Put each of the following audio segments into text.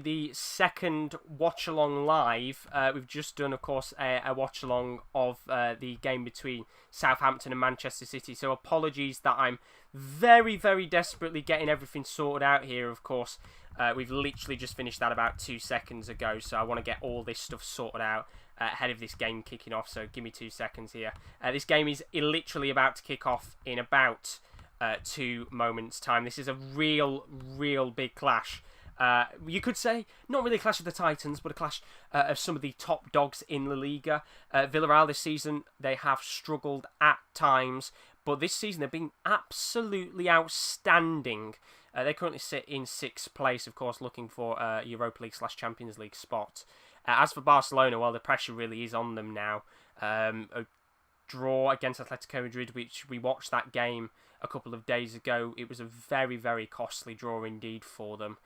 The second watch along live. We've just done, of course, a watch along of the game between Southampton and Manchester City. So apologies that I'm very, very desperately getting everything sorted out here. Of course, we've literally just finished that about 2 seconds ago. So I want to get all this stuff sorted out ahead of this game kicking off. So give me 2 seconds here. This game is literally about to kick off in about 2 moments' time. This is a real big clash. You could say, not really a clash of the Titans, but a clash of some of the top dogs in the Liga. Villarreal this season, they have struggled at times, but this season they've been absolutely outstanding. They currently sit in 6th place, of course, looking for a Europa League / Champions League spot. As for Barcelona, well, the pressure really is on them now. A draw against Atletico Madrid, which we watched that game a couple of days ago. It was a very costly draw indeed for them.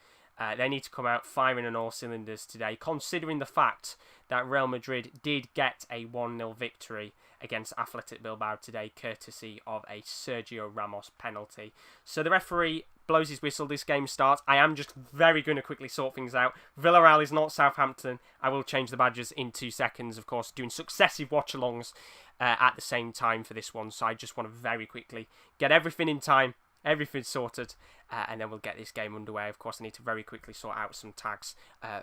They need to come out firing on all cylinders today, considering the fact that Real Madrid did get a 1-0 victory against Athletic Bilbao today, courtesy of a Sergio Ramos penalty. So the referee blows his whistle, this game starts. I am just very going to quickly sort things out. Villarreal is not Southampton. I will change the badges in 2 seconds, of course, doing successive watch-alongs at the same time for this one. So I just want to very quickly get everything in time. Everything's sorted, and then we'll get this game underway. Of course, I need to very quickly sort out some tags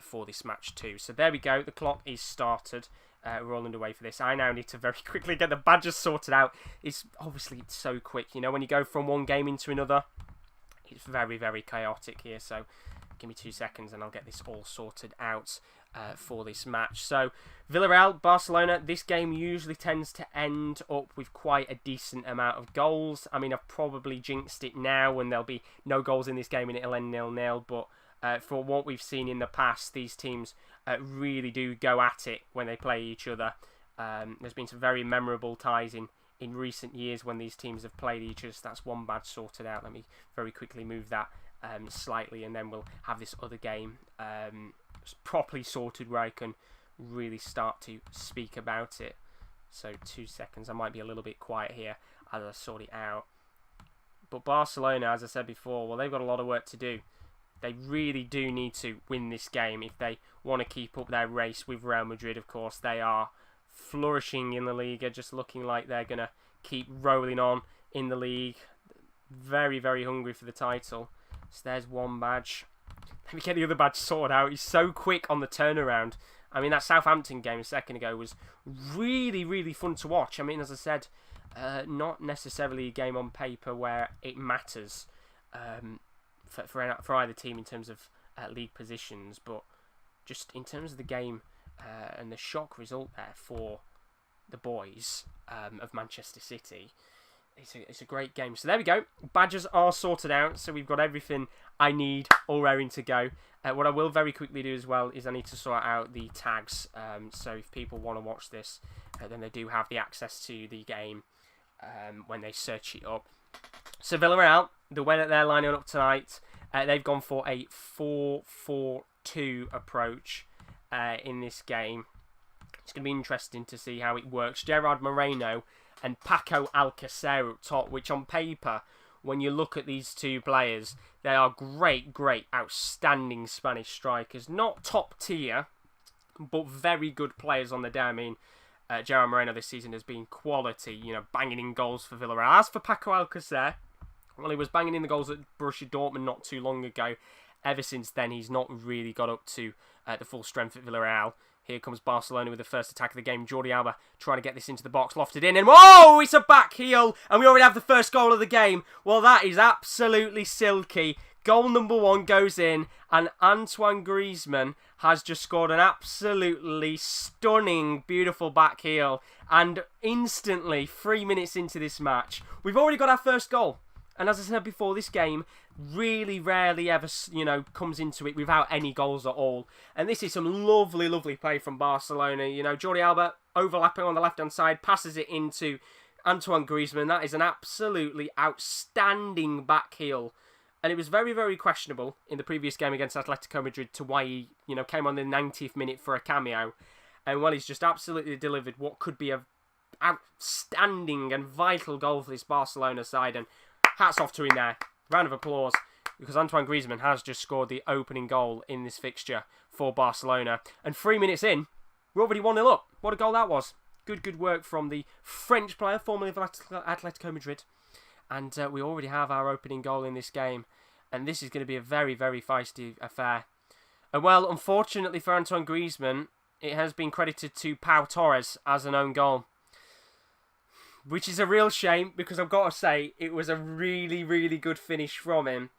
for this match too. So there we go. The clock is started. We're all underway for this. I now need to very quickly get the badges sorted out. It's so quick. You know, when you go from one game into another, it's very chaotic here. So give me 2 seconds and I'll get this all sorted out for this match. So Villarreal, Barcelona, this game usually tends to end up with quite a decent amount of goals. I mean, I've probably jinxed it now and there'll be no goals in this game and it'll end 0-0. But for what we've seen in the past, these teams really do go at it when they play each other. There's been some very memorable ties in recent years when these teams have played each other. So that's one badge sorted out. Let me very quickly move that slightly, and then we'll have this other game properly sorted where I can really start to speak about it. So 2 seconds. I might be a little bit quiet here as I sort it out. But Barcelona, as I said before, well, they've got a lot of work to do. They really do need to win this game if they want to keep up their race with Real Madrid. Of course, they are flourishing in the Liga, just looking like they're going to keep rolling on in the league. Very hungry for the title. So there's one badge. Let me get the other badge sorted out. He's so quick on the turnaround. I mean, that Southampton game a second ago was really fun to watch. I mean, as I said, not necessarily a game on paper where it matters for either team in terms of league positions, but just in terms of the game and the shock result there for the boys of Manchester City. It's a great game. So there we go. Badges are sorted out. So we've got everything I need all raring to go. What I will very quickly do as well is I need to sort out the tags. So if people want to watch this, then they do have the access to the game when they search it up. So Villarreal, the way that they're lining up tonight, they've gone for a 4-4-2 approach in this game. It's going to be interesting to see how it works. Gerard Moreno and Paco Alcacer up top, which on paper, when you look at these two players, they are great, outstanding Spanish strikers. Not top tier, but very good players on the day. I mean, Gerard Moreno this season has been quality, you know, banging in goals for Villarreal. As for Paco Alcacer, well, he was banging in the goals at Borussia Dortmund not too long ago. Ever since then, he's not really got up to the full strength at Villarreal. Here comes Barcelona with the first attack of the game. Jordi Alba trying to get this into the box, lofted in, and whoa, it's a back heel, and we already have the first goal of the game. Well, that is absolutely silky. Goal number 1 goes in, and Antoine Griezmann has just scored an absolutely stunning, beautiful back heel. And instantly, 3 minutes into this match, we've already got our first goal. And as I said before, this game really rarely ever, comes into it without any goals at all. And this is some lovely play from Barcelona. You know, Jordi Alba overlapping on the left-hand side, passes it into Antoine Griezmann. That is an absolutely outstanding back heel. And it was very questionable in the previous game against Atletico Madrid to why he, came on the 90th minute for a cameo. And well, he's just absolutely delivered what could be a outstanding and vital goal for this Barcelona side. And hats off to him there. Round of applause. because Antoine Griezmann has just scored the opening goal in this fixture for Barcelona. And 3 minutes in, we're already 1-0 up. What a goal that was. Good work from the French player, formerly of Atletico Madrid. And we already have our opening goal in this game. And this is going to be a very, very feisty affair. And well, unfortunately for Antoine Griezmann, it has been credited to Pau Torres as an own goal. Which is a real shame, because I've got to say, it was a really, really good finish from him.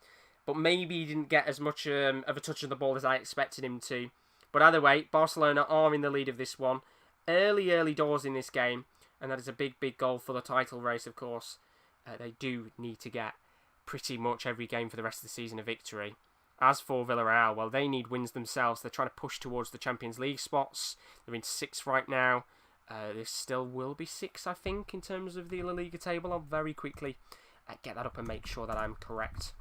But maybe he didn't get as much of a touch of the ball as I expected him to. But either way, Barcelona are in the lead of this one. Early doors in this game. And that is a big goal for the title race, of course. They do need to get pretty much every game for the rest of the season a victory. As for Villarreal, well, they need wins themselves. They're trying to push towards the Champions League spots. They're in 6th right now. There still will be 6, I think, in terms of the La Liga table. I'll very quickly get that up and make sure that I'm correct.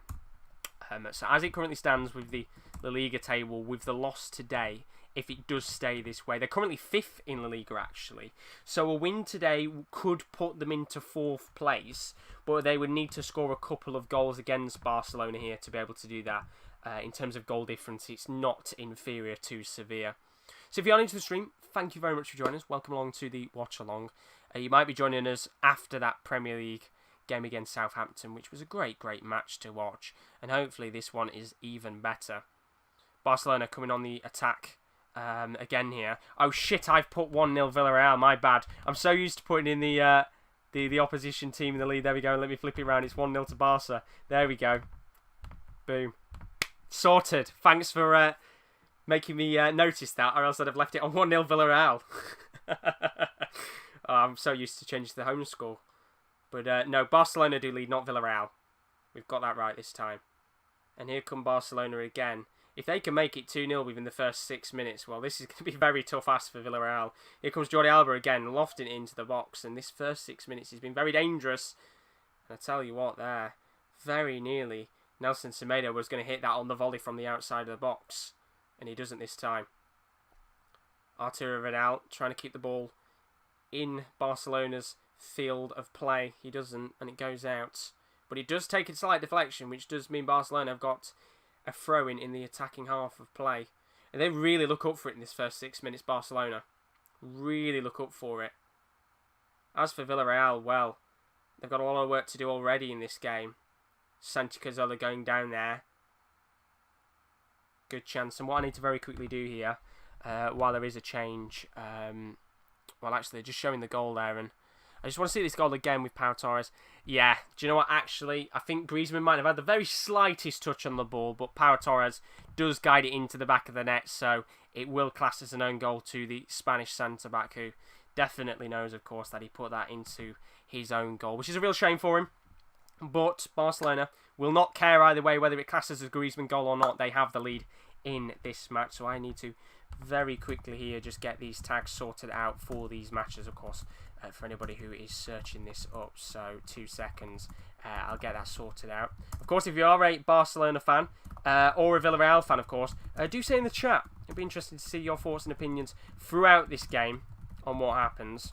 So as it currently stands with the La Liga table, with the loss today, if it does stay this way, they're currently 5th in La Liga, actually. So a win today could put them into 4th place, but they would need to score a couple of goals against Barcelona here to be able to do that. In terms of goal difference, it's not inferior to Sevilla. So if you're new to the stream, thank you very much for joining us. Welcome along to the Watch Along. You might be joining us after that Premier League game against Southampton, which was a great match to watch. And hopefully this one is even better. Barcelona coming on the attack again here. Oh shit, I've put 1-0 Villarreal, my bad. I'm so used to putting in the opposition team in the lead. There we go, let me flip it around. It's 1-0 to Barca. There we go. Boom. Sorted. Thanks for making me notice that, or else I'd have left it on 1-0 Villarreal. I'm so used to changing the home score. But no, Barcelona do lead, not Villarreal. We've got that right this time. And here come Barcelona again. If they can make it 2-0 within the first 6 minutes, well, this is going to be a very tough ask for Villarreal. Here comes Jordi Alba again, lofting it into the box. And this first 6 minutes has been very dangerous. And I tell you what, there, very nearly, Nelson Semedo was going to hit that on the volley from the outside of the box. And he doesn't this time. Arturo Vidal trying to keep the ball in Barcelona's field of play. He doesn't, and it goes out. But it does take a slight deflection, which does mean Barcelona have got a throw-in in the attacking half of play. And they really look up for it in this first 6 minutes, Barcelona. Really look up for it. As for Villarreal, well, they've got a lot of work to do already in this game. Santi Cazorla going down there. Good chance. And what I need to very quickly do here, while there is a change, well, actually, just showing the goal there, and I just want to see this goal again with Pau Torres. Yeah, do you know what, actually, I think Griezmann might have had the very slightest touch on the ball, but Pau Torres does guide it into the back of the net, so it will class as an own goal to the Spanish centre-back, who definitely knows, of course, that he put that into his own goal, which is a real shame for him. But Barcelona will not care either way whether it classes as a Griezmann goal or not. They have the lead in this match, so I need to very quickly here just get these tags sorted out for these matches, of course, for anybody who is searching this up. So 2 seconds, I'll get that sorted out. Of course, if you are a Barcelona fan or a Villarreal fan, of course, do say in the chat. It'd be interesting to see your thoughts and opinions throughout this game on what happens.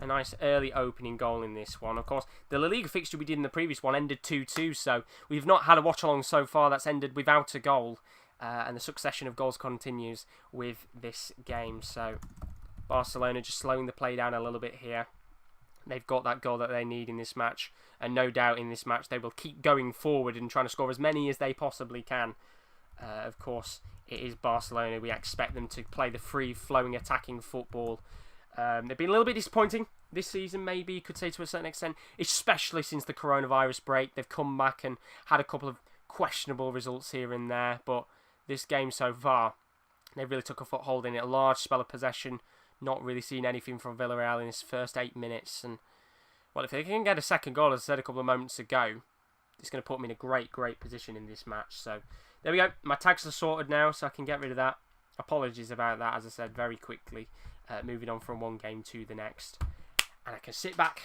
A nice early opening goal in this one. Of course, the La Liga fixture we did in the previous one ended 2-2, so we've not had a watch-along so far that's ended without a goal. And the succession of goals continues with this game. So Barcelona just slowing the play down a little bit here. They've got that goal that they need in this match. And no doubt in this match they will keep going forward and trying to score as many as they possibly can. Of course, it is Barcelona. We expect them to play the free-flowing attacking football. They've been a little bit disappointing this season, maybe you could say, to a certain extent, especially since the coronavirus break. They've come back and had a couple of questionable results here and there, but this game so far, they really took a foothold in it. A large spell of possession, not really seen anything from Villarreal in his first 8 minutes. And well, if they can get a second goal, as I said a couple of moments ago, it's going to put me in a great position in this match. So there we go. My tags are sorted now, so I can get rid of that. Apologies about that, as I said, very quickly. Moving on from one game to the next. And I can sit back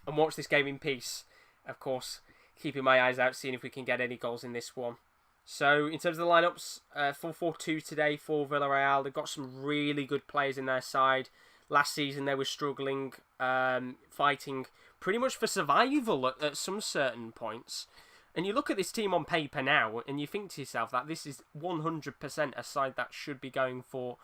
and watch this game in peace. Of course, keeping my eyes out, seeing if we can get any goals in this one. So, in terms of the lineups, 4-4-2 today for Villarreal. They've got some really good players in their side. Last season, they were struggling, fighting pretty much for survival at some certain points. And you look at this team on paper now, and you think to yourself that this is 100% a side that should be going for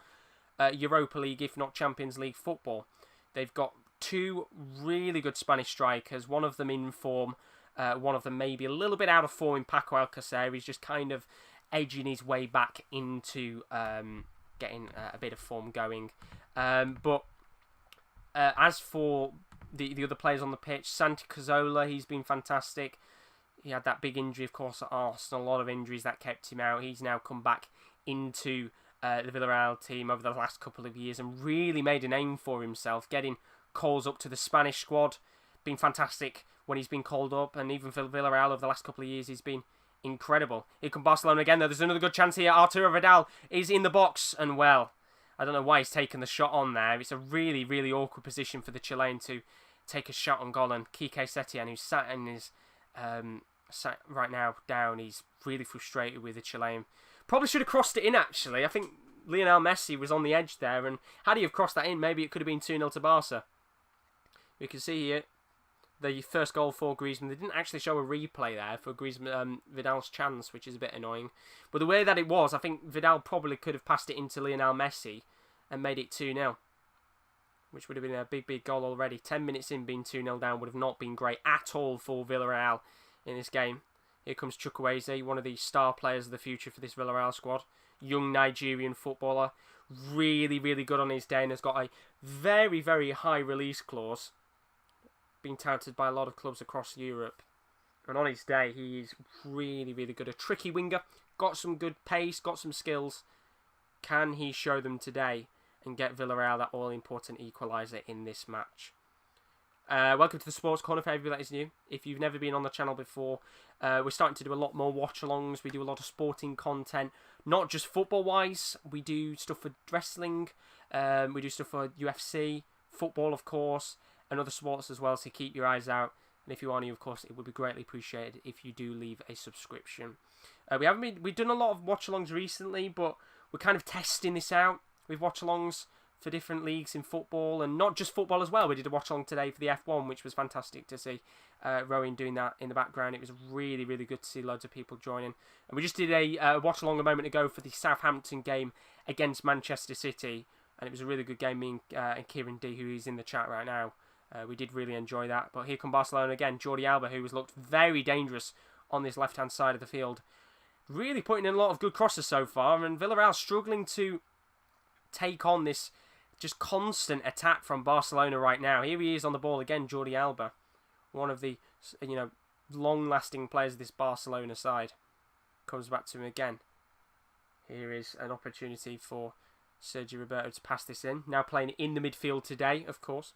Europa League, if not Champions League football. They've got two really good Spanish strikers, one of them in form, one of them maybe a little bit out of form in Paco Alcacer. He's just kind of edging his way back into getting a bit of form going. But as for the other players on the pitch, Santi Cazorla, he's been fantastic. He had that big injury, of course, at Arsenal. A lot of injuries that kept him out. He's now come back into the Villarreal team over the last couple of years and really made a name for himself, getting calls up to the Spanish squad. Been fantastic when he's been called up, and even for Villarreal over the last couple of years, he's been incredible. Here comes Barcelona again, though. There's another good chance here. Arturo Vidal is in the box, and well, I don't know why he's taken the shot on there. It's a really, really awkward position for the Chilean to take a shot on goal, and Quique Setien, who's sat in his sat right now down, he's really frustrated with the Chilean. Probably should have crossed it in, actually. I think Lionel Messi was on the edge there, and had he have crossed that in, maybe it could have been 2-0 to Barca. We can see here the first goal for Griezmann. They didn't actually show a replay there for Griezmann, Vidal's chance, which is a bit annoying. But the way that it was, I think Vidal probably could have passed it into Lionel Messi and made it 2-0. Which would have been a big, big goal already. 10 minutes in, being 2-0 down would have not been great at all for Villarreal in this game. Here comes Chukwueze, one of the star players of the future for this Villarreal squad. Young Nigerian footballer. Really, really good on his day and has got a very, very high release clause. Being touted by a lot of clubs across Europe. And on his day, he is really, really good. A tricky winger. Got some good pace, got some skills. Can he show them today and get Villarreal that all-important equalizer in this match? Welcome to the Sports Corner for everybody that is new. If you've never been on the channel before, we're starting to do a lot more watch-alongs. We do a lot of sporting content, not just football-wise. We do stuff for wrestling. We do stuff for UFC, football, of course, and other sports as well, so keep your eyes out. And if you are new, of course, it would be greatly appreciated if you do leave a subscription. We've done a lot of watch-alongs recently, but we're kind of testing this out with watch-alongs for different leagues in football, and not just football as well. We did a watch-along today for the F1, which was fantastic to see Rowan doing that in the background. It was really, really good to see loads of people joining. And we just did a watch-along a moment ago for the Southampton game against Manchester City, and it was a really good game. Me and Kieran D, who is in the chat right now, we did really enjoy that. But here come Barcelona again. Jordi Alba, who has looked very dangerous on this left-hand side of the field. Really putting in a lot of good crosses so far, and Villarreal struggling to take on this just constant attack from Barcelona right now. Here he is on the ball again, Jordi Alba, one of the long-lasting players of this Barcelona side. Comes back to him again. Here is an opportunity for Sergio Roberto to pass this in. Now playing in the midfield today, of course.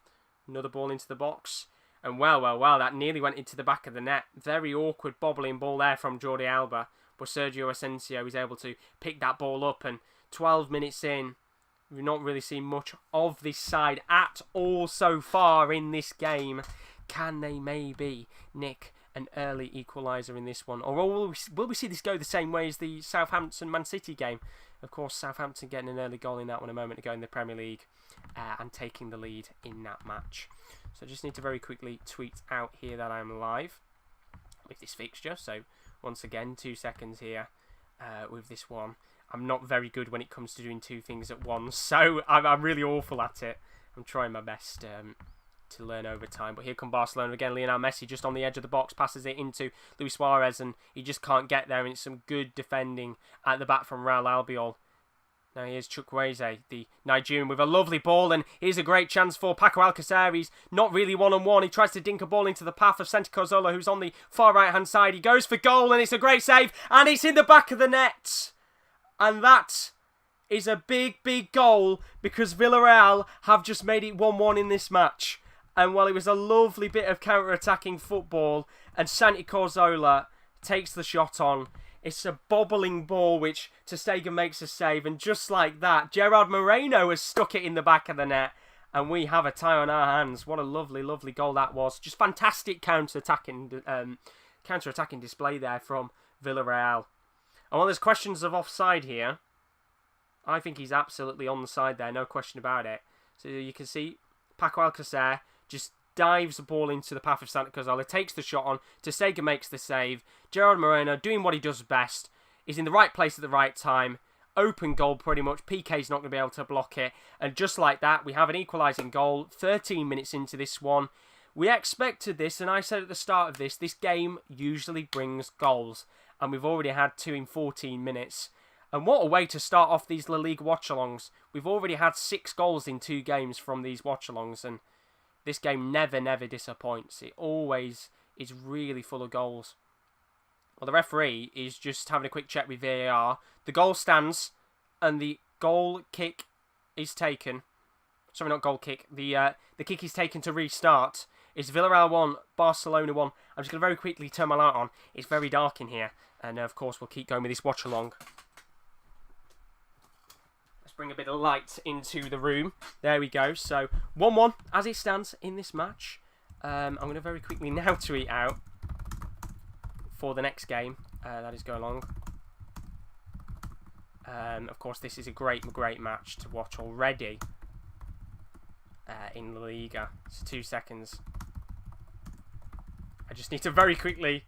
Another ball into the box. And well, that nearly went into the back of the net. Very awkward bobbling ball there from Jordi Alba. But Sergio Asensio is able to pick that ball up, and 12 minutes in, we've not really seen much of this side at all so far in this game. Can they maybe nick an early equaliser in this one? Or will we see this go the same way as the Southampton-Man City game? Of course, Southampton getting an early goal in that one a moment ago in the Premier League and taking the lead in that match. So I just need to very quickly tweet out here that I'm live with this fixture. So once again, 2 seconds here with this one. I'm not very good when it comes to doing two things at once, so I'm really awful at it. I'm trying my best to learn over time. But here come Barcelona again. Lionel Messi just on the edge of the box, passes it into Luis Suarez, and he just can't get there. And it's some good defending at the back from Raul Albiol. Now here's Chukwueze, the Nigerian, with a lovely ball, and here's a great chance for Paco Alcacer. He's not really one-on-one. He tries to dink a ball into the path of Santi Cazorla, who's on the far right-hand side. He goes for goal, and it's a great save, and it's in the back of the net. And that is a big, big goal, because Villarreal have just made it 1-1 in this match. And while it was a lovely bit of counter-attacking football, and Santi Cazorla takes the shot on, it's a bobbling ball which ter Stegen makes a save, and just like that, Gerard Moreno has stuck it in the back of the net, and we have a tie on our hands. What a lovely, lovely goal that was. Just fantastic counter-attacking display there from Villarreal. And while there's questions of offside here, I think he's absolutely on the side there, no question about it. So you can see Paco Alcacer just dives the ball into the path of Santi Cazorla, takes the shot on, Testega makes the save, Gerard Moreno doing what he does best, is in the right place at the right time, open goal pretty much, PK's not going to be able to block it, and just like that, we have an equalising goal, 13 minutes into this one. We expected this, and I said at the start of this game usually brings goals, and we've already had 2 in 14 minutes. And what a way to start off these La Liga watchalongs. We've already had 6 goals in 2 games from these watchalongs, and this game never disappoints. It always is really full of goals. Well, the referee is just having a quick check with VAR. The goal stands, and the goal kick is taken. Sorry, not goal kick. The kick is taken to restart. It's Villarreal 1, Barcelona 1. I'm just going to very quickly turn my light on. It's very dark in here, and of course we'll keep going with this watch-along. Bring a bit of light into the room. There we go. So 1-1 as it stands in this match. I'm going to very quickly now tweet out for the next game that is going along. Of course, this is a great match to watch already in La Liga. So 2 seconds. I just need to very quickly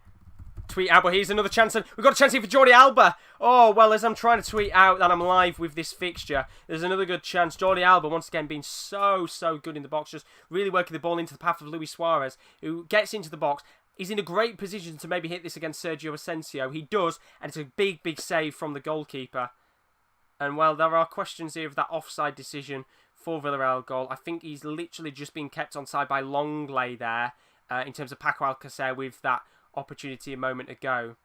tweet out, but here's another chance, and we've got a chance here for Jordi Alba. Oh, well, as I'm trying to tweet out that I'm live with this fixture, there's another good chance. Jordi Alba, once again, being so good in the box, just really working the ball into the path of Luis Suarez, who gets into the box. He's in a great position to maybe hit this against Sergio Asensio. He does, and it's a big save from the goalkeeper. And, well, there are questions here of that offside decision for Villarreal goal. I think he's literally just been kept onside by Longley there, in terms of Paco Alcacer with that opportunity a moment ago.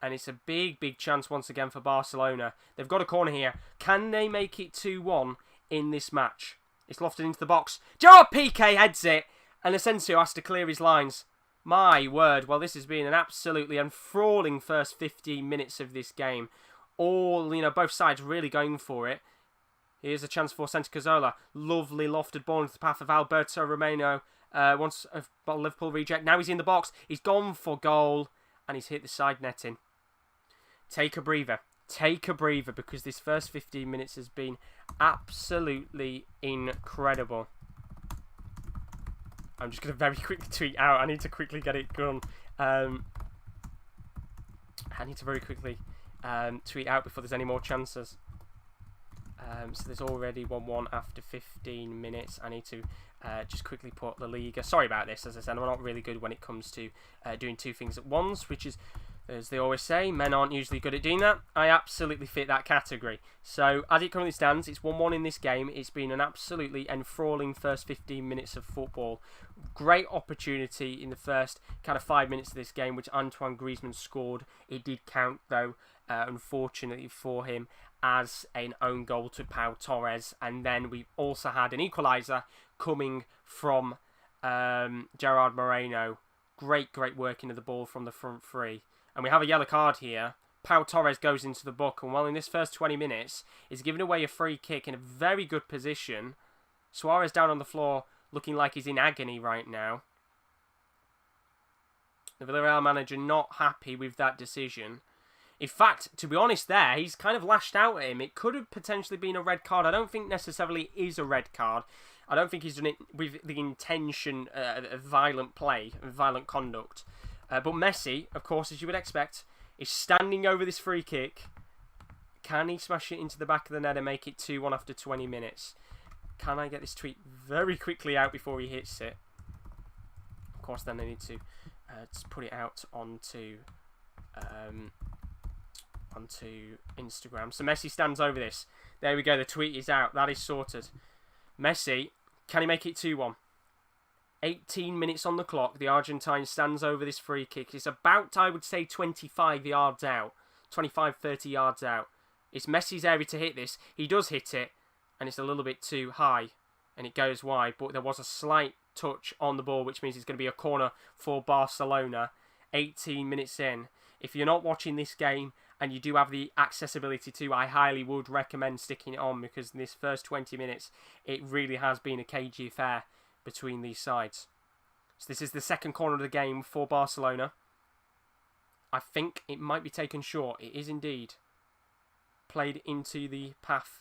And it's a big chance once again for Barcelona. They've got a corner here. Can they make it 2-1 in this match? It's lofted into the box. Gerard Piqué heads it, and Asensio has to clear his lines. My word. Well, this has been an absolutely enthralling first 15 minutes of this game. All, both sides really going for it. Here's a chance for Santi Cazorla. Lovely lofted ball into the path of Alberto Romero. Once a Liverpool reject. Now he's in the box. He's gone for goal. And he's hit the side netting. Take a breather. Take a breather, because this first 15 minutes has been absolutely incredible. I'm just going to very quickly tweet out. I need to quickly get it done. I need to very quickly tweet out before there's any more chances. So there's already 1-1 after 15 minutes. I need to just quickly put La Liga. Sorry about this. As I said, I'm not really good when it comes to doing 2 things at once, which is, as they always say, men aren't usually good at doing that. I absolutely fit that category. So, as it currently stands, it's 1-1 in this game. It's been an absolutely enthralling first 15 minutes of football. Great opportunity in the first kind of 5 minutes of this game, which Antoine Griezmann scored. It did count, though, unfortunately for him, as an own goal to Pau Torres. And then we also had an equaliser coming from Gerard Moreno. Great working of the ball from the front 3. And we have a yellow card here. Pau Torres goes into the book, and well, in this first 20 minutes, is giving away a free kick in a very good position. Suarez down on the floor, looking like he's in agony right now. The Villarreal manager not happy with that decision. In fact, to be honest there, he's kind of lashed out at him. It could have potentially been a red card. I don't think necessarily it is a red card. I don't think he's done it with the intention of violent play and violent conduct. But Messi, of course, as you would expect, is standing over this free kick. Can he smash it into the back of the net and make it 2-1 after 20 minutes? Can I get this tweet very quickly out before he hits it? Of course, then I need to just put it out onto Instagram. So Messi stands over this. There we go. The tweet is out. That is sorted. Messi, can he make it 2-1? 18 minutes on the clock. The Argentine stands over this free kick. It's about, I would say, 25 yards out. 25, 30 yards out. It's Messi's area to hit this. He does hit it, and it's a little bit too high, and it goes wide. But there was a slight touch on the ball, which means it's going to be a corner for Barcelona. 18 minutes in. If you're not watching this game and you do have the accessibility to, I highly would recommend sticking it on, because in this first 20 minutes, it really has been a cagey affair between these sides. So this is the second corner of the game for Barcelona. I think it might be taken short. It is indeed. Played into the path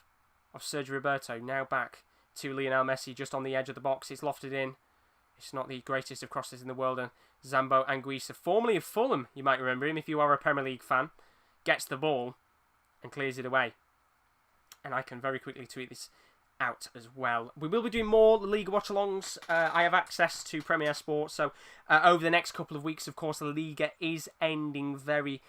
of Sergio Roberto. Now back to Lionel Messi just on the edge of the box. It's lofted in. It's not the greatest of crosses in the world. And Zambo Anguissa, formerly of Fulham, you might remember him if you are a Premier League fan, gets the ball and clears it away. And I can very quickly tweet this out as well. We will be doing more Liga watch-alongs. I have access to Premier Sports, so over the next couple of weeks, of course, the Liga is ending very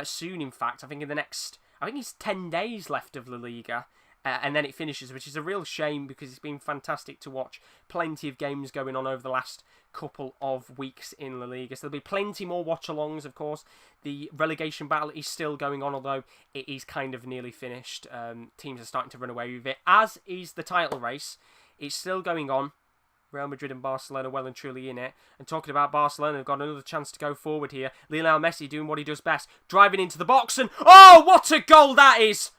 soon. In fact, I think it's 10 days left of La Liga. And then it finishes, which is a real shame because it's been fantastic to watch. Plenty of games going on over the last couple of weeks in La Liga. So there'll be plenty more watch-alongs, of course. The relegation battle is still going on, although it is kind of nearly finished. Teams are starting to run away with it, as is the title race. It's still going on. Real Madrid and Barcelona well and truly in it. And talking about Barcelona, they've got another chance to go forward here. Lionel Messi doing what he does best. Driving into the box and... oh, what a goal that is!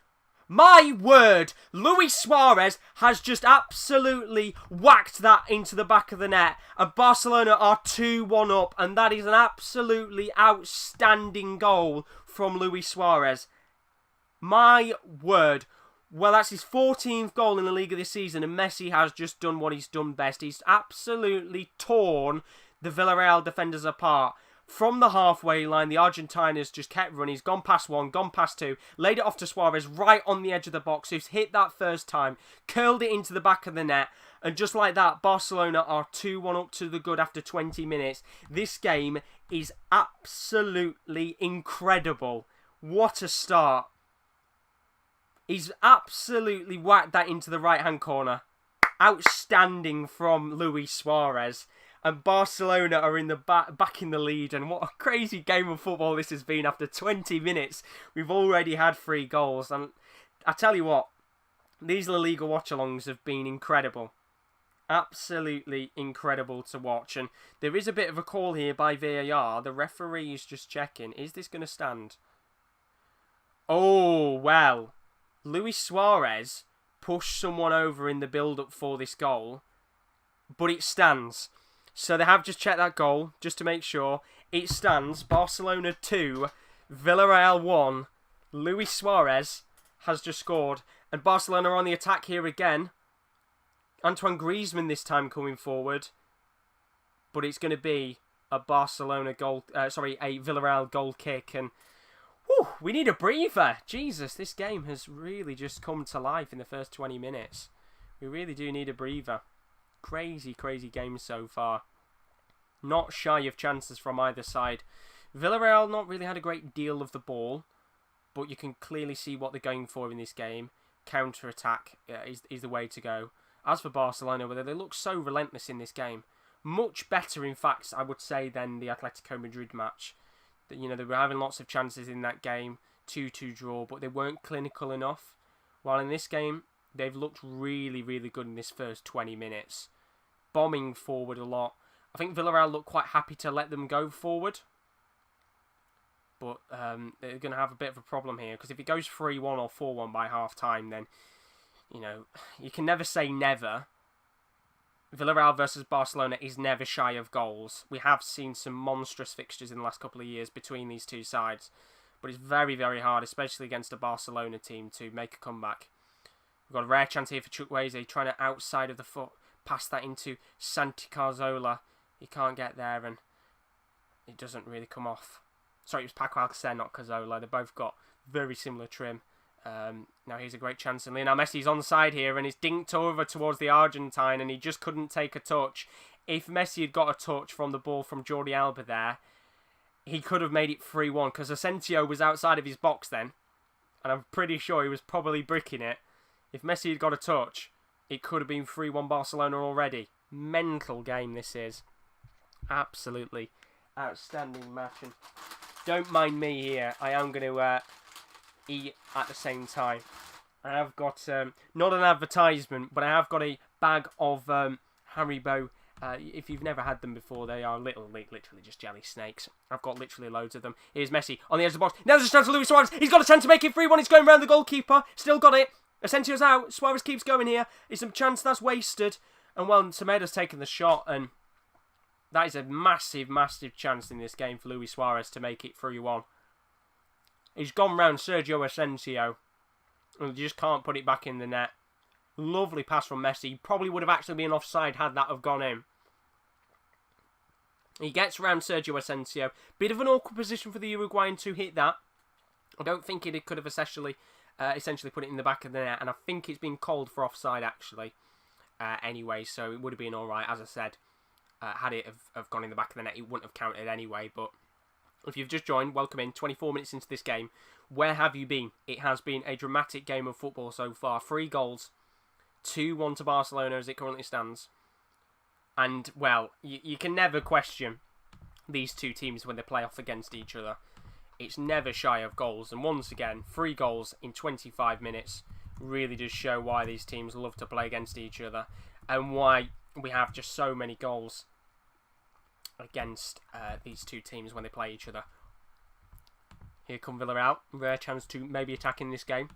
My word, Luis Suarez has just absolutely whacked that into the back of the net. And Barcelona are 2-1 up. And that is an absolutely outstanding goal from Luis Suarez. My word. Well, that's his 14th goal in the Liga this season. And Messi has just done what he's done best. He's absolutely torn the Villarreal defenders apart. From the halfway line, the Argentinians just kept running. He's gone past one, gone past two, laid it off to Suarez right on the edge of the box, who's hit that first time, curled it into the back of the net, and just like that, Barcelona are 2-1 up to the good after 20 minutes. This game is absolutely incredible. What a start. He's absolutely whacked that into the right-hand corner. Outstanding from Luis Suarez. And Barcelona are in the back in the lead. And what a crazy game of football this has been. After 20 minutes, we've already had 3 goals. And I tell you what, these La Liga watch-alongs have been incredible. Absolutely incredible to watch. And there is a bit of a call here by VAR. The referee is just checking. Is this going to stand? Oh, well. Luis Suarez pushed someone over in the build-up for this goal. But it stands. So they have just checked that goal, just to make sure. It stands. Barcelona 2, Villarreal 1. Luis Suarez has just scored. And Barcelona are on the attack here again. Antoine Griezmann this time coming forward. But it's going to be a Barcelona goal, a Villarreal goal kick. And whew, we need a breather. Jesus, this game has really just come to life in the first 20 minutes. We really do need a breather. Crazy, crazy game so far. Not shy of chances from either side. Villarreal not really had a great deal of the ball, but you can clearly see what they're going for in this game. Counter-attack is the way to go. As for Barcelona, they look so relentless in this game. Much better, in fact, I would say, than the Atletico Madrid match. You know, they were having lots of chances in that game. 2-2 draw, but they weren't clinical enough. While in this game, they've looked really, really good in this first 20 minutes. Bombing forward a lot. I think Villarreal look quite happy to let them go forward. But they're going to have a bit of a problem here. Because if it goes 3-1 or 4-1 by half-time, then, you know, you can never say never. Villarreal versus Barcelona is never shy of goals. We have seen some monstrous fixtures in the last couple of years between these two sides. But it's very, very hard, especially against a Barcelona team, to make a comeback. We've got a rare chance here for Chukwueze, trying to outside of the foot. Pass that into Santi Cazorla. He can't get there and it doesn't really come off. Sorry, it was Paco Alcacer, not Cazorla. They both got very similar trim. Now here's a great chance. And Lionel Messi's onside here and he's dinked over towards the Argentine and he just couldn't take a touch. If Messi had got a touch from the ball from Jordi Alba there, he could have made it 3-1 because Asensio was outside of his box then. And I'm pretty sure he was probably bricking it. If Messi had got a touch, it could have been 3-1 Barcelona already. Mental game this is. Absolutely outstanding match. And don't mind me here. I am going to eat at the same time. I have got, not an advertisement, but I have got a bag of Haribo. If you've never had them before, they are literally just jelly snakes. I've got literally loads of them. Here's Messi on the edge of the box. Now there's a chance for Luis Suarez. He's got a chance to make it 3-1. He's going around the goalkeeper. Still got it. Asensio's out. Suarez keeps going here. It's a chance that's wasted. And well, Semedo's taken the shot. And that is a massive, massive chance in this game for Luis Suarez to make it 3-1. He's gone round Sergio Asensio. And he just can't put it back in the net. Lovely pass from Messi. Probably would have actually been offside had that have gone in. He gets around Sergio Asensio. Bit of an awkward position for the Uruguayan to hit that. I don't think he could have essentially put it in the back of the net, and I think it's been called for offside, actually. Anyway, so it would have been alright. As I said, had it have gone in the back of the net, it wouldn't have counted anyway, but if you've just joined, welcome in. 24 minutes into this game. Where have you been? It has been a dramatic game of football so far. 3 goals. 2-1 to Barcelona as it currently stands. And, well, you can never question these two teams when they play off against each other. It's never shy of goals. And once again, 3 goals in 25 minutes really does show why these teams love to play against each other. And why we have just so many goals against these two teams when they play each other. Here come Villarreal. Rare chance to maybe attack in this game.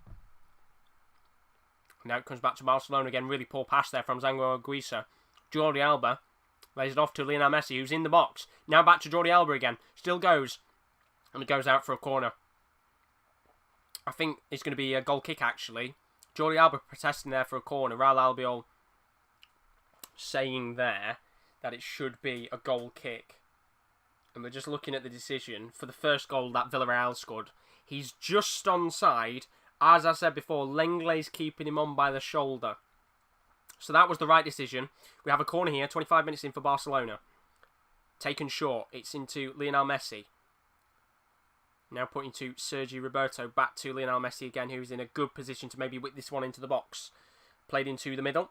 Now it comes back to Barcelona again. Really poor pass there from Zango Guisa. Jordi Alba lays it off to Lionel Messi, who's in the box. Now back to Jordi Alba again. Still goes. And it goes out for a corner. I think it's going to be a goal kick, actually. Jordi Alba protesting there for a corner. Real Albiol saying there that it should be a goal kick. And we're just looking at the decision for the first goal that Villarreal scored. He's just onside. As I said before, Lenglet's keeping him on by the shoulder. So that was the right decision. We have a corner here, 25 minutes in for Barcelona. Taken short. It's into Lionel Messi. Now putting to Sergi Roberto. Back to Lionel Messi again, who's in a good position to maybe whip this one into the box. Played into the middle.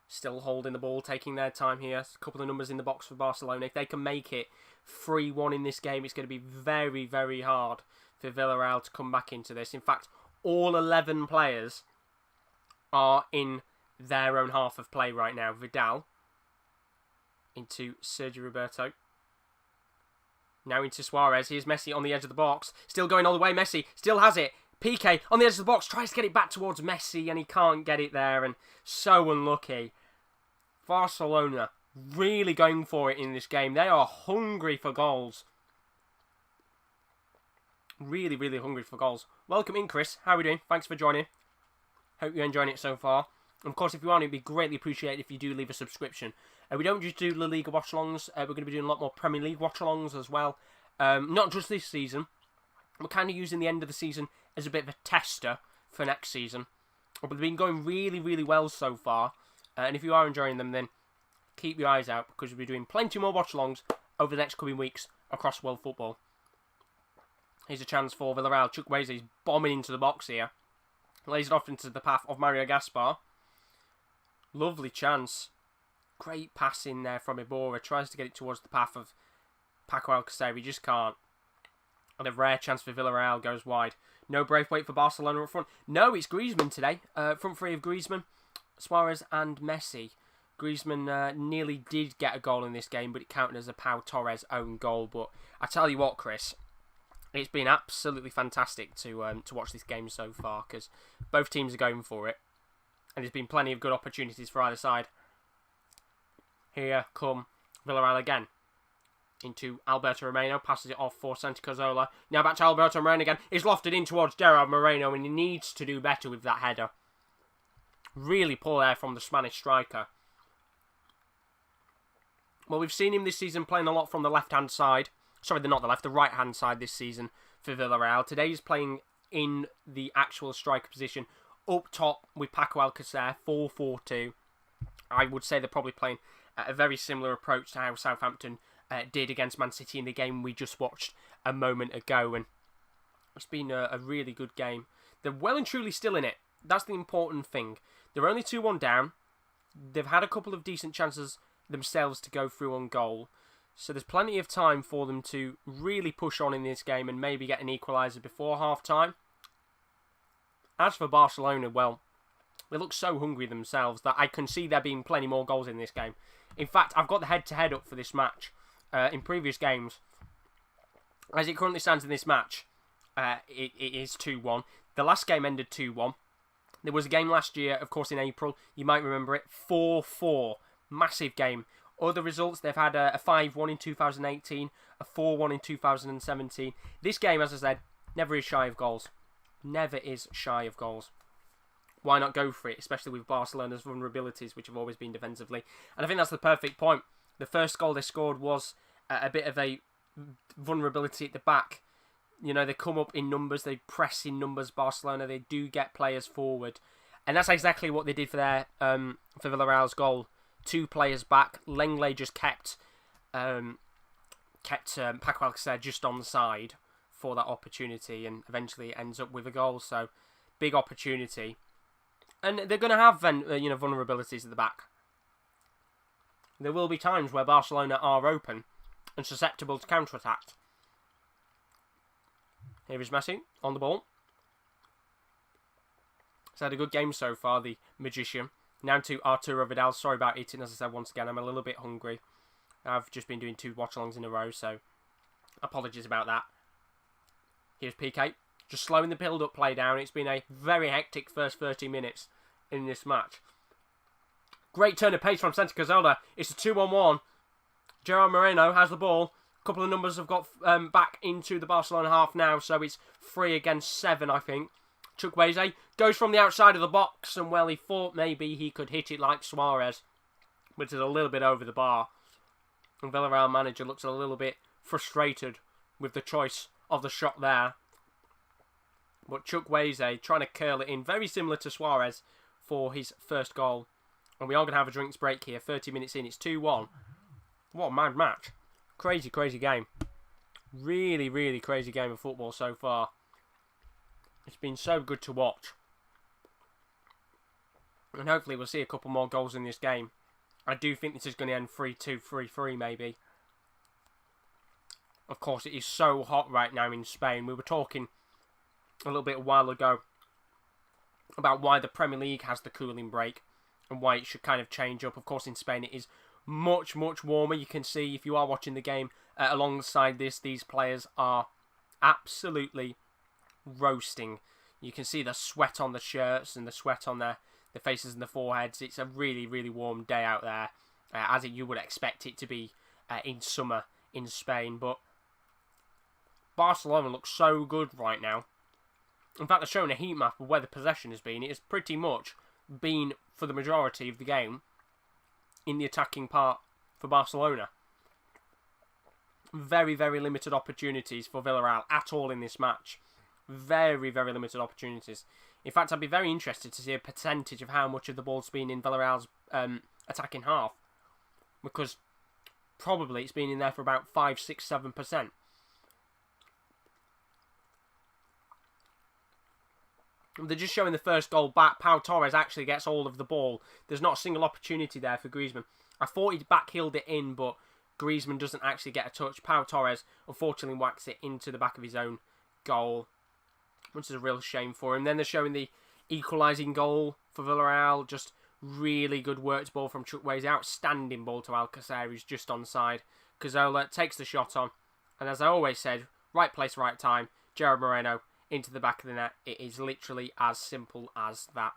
Still holding the ball, taking their time here. A couple of numbers in the box for Barcelona. If they can make it 3-1 in this game, it's going to be very, very hard for Villarreal to come back into this. In fact, all 11 players are in their own half of play right now. Vidal into Sergio Roberto. Now into Suarez. Here's Messi on the edge of the box. Still going all the way. Messi still has it. Piqué on the edge of the box. Tries to get it back towards Messi and he can't get it there. And so unlucky. Barcelona really going for it in this game. They are hungry for goals. Really, really hungry for goals. Welcome in, Chris. How are we doing? Thanks for joining. Hope you're enjoying it so far. And of course, if you are, it'd be greatly appreciated if you do leave a subscription. We don't just do La Liga watchalongs. We're going to be doing a lot more Premier League watchalongs as well. Not just this season. We're kind of using the end of the season as a bit of a tester for next season. But they've been going really, really well so far. And if you are enjoying them, then keep your eyes out because we'll be doing plenty more watchalongs over the next coming weeks across world football. Here's a chance for Villarreal. Chukwueze is bombing into the box here. Lays it off into the path of Mario Gaspar. Lovely chance. Great pass in there from Iborra. Tries to get it towards the path of Paco Alcacer. He just can't. And a rare chance for Villarreal goes wide. No Braithwaite for Barcelona up front. No, it's Griezmann today. Front three of Griezmann, Suarez and Messi. Griezmann nearly did get a goal in this game, but it counted as a Pau Torres own goal. But I tell you what, Chris, it's been absolutely fantastic to watch this game so far because both teams are going for it. And there's been plenty of good opportunities for either side. Here come Villarreal again. Into Alberto Moreno. Passes it off for Santi Cazorla. Now back to Alberto Moreno again. It's lofted in towards Gerard Moreno and he needs to do better with that header. Really poor there from the Spanish striker. Well, we've seen him this season playing a lot from the left-hand side. Sorry, not the left, the right-hand side this season for Villarreal. Today he's playing in the actual striker position. Up top with Paco Alcacer, 4-4-2. I would say they're probably playing a very similar approach to how Southampton did against Man City in the game we just watched a moment ago. And it's been a really good game. They're well and truly still in it. That's the important thing. They're only 2-1 down. They've had a couple of decent chances themselves to go through on goal. So there's plenty of time for them to really push on in this game and maybe get an equalizer before half-time. As for Barcelona, well, they look so hungry themselves that I can see there being plenty more goals in this game. In fact, I've got the head-to-head up for this match. In previous games, as it currently stands in this match, it is 2-1. The last game ended 2-1. There was a game last year, of course, in April. You might remember it. 4-4. Massive game. Other results, they've had a 5-1 in 2018, a 4-1 in 2017. This game, as I said, never is shy of goals. Never is shy of goals. Why not go for it, especially with Barcelona's vulnerabilities, which have always been defensively. And I think that's the perfect point. The first goal they scored was a bit of a vulnerability at the back. You know, they come up in numbers, they press in numbers, Barcelona, they do get players forward. And that's exactly what they did for their for Villarreal's goal. 2 players back. Lenglet just kept Paco Alcacer just on the side for that opportunity, and eventually ends up with a goal. So, big opportunity. And they're going to have vulnerabilities at the back. There will be times where Barcelona are open and susceptible to counter-attack. Here is Messi on the ball. He's had a good game so far, the magician. Now to Arturo Vidal. Sorry about eating, as I said once again. I'm a little bit hungry. I've just been doing 2 watch-alongs in a row, so apologies about that. Here's Piqué. Just slowing the build-up play down. It's been a very hectic first 30 minutes in this match. Great turn of pace from Santi Cazorla. It's a 2-on-1. Gerard Moreno has the ball. A couple of numbers have got back into the Barcelona half now, so it's 3 against 7, I think. Chukwueze goes from the outside of the box, and well, he thought maybe he could hit it like Suarez, which is a little bit over the bar. And Villarreal manager looks a little bit frustrated with the choice of the shot there. But Chukwueze trying to curl it in, very similar to Suarez for his first goal. And we are going to have a drinks break here, 30 minutes in, it's 2-1. What a mad match. Crazy, crazy game. Really, really crazy game of football so far. It's been so good to watch. And hopefully we'll see a couple more goals in this game. I do think this is going to end 3-2, 3-3 maybe. Of course, it is so hot right now in Spain. We were talking a little bit a while ago about why the Premier League has the cooling break and why it should kind of change up. Of course, in Spain it is much, much warmer. You can see if you are watching the game alongside this, these players are absolutely roasting. You can see the sweat on the shirts and the sweat on their faces and the foreheads. It's a really, really warm day out there, as you would expect it to be in summer in Spain. But Barcelona looks so good right now. In fact, they're showing a heat map of where the possession has been. It has pretty much been, for the majority of the game, in the attacking part for Barcelona. Very, very limited opportunities for Villarreal at all in this match. Very, very limited opportunities. In fact, I'd be very interested to see a percentage of how much of the ball's been in Villarreal's attacking half. Because probably it's been in there for about 5, 6, 7%. They're just showing the first goal back. Pau Torres actually gets all of the ball. There's not a single opportunity there for Griezmann. I thought he'd backheeled it in, but Griezmann doesn't actually get a touch. Pau Torres, unfortunately, whacks it into the back of his own goal, which is a real shame for him. Then they're showing the equalising goal for Villarreal. Just really good worked ball from Chukwueze. Outstanding ball to Alcacer, who's just onside. Cazorla takes the shot on. And as I always said, right place, right time. Gerard Moreno into the back of the net. It is literally as simple as that.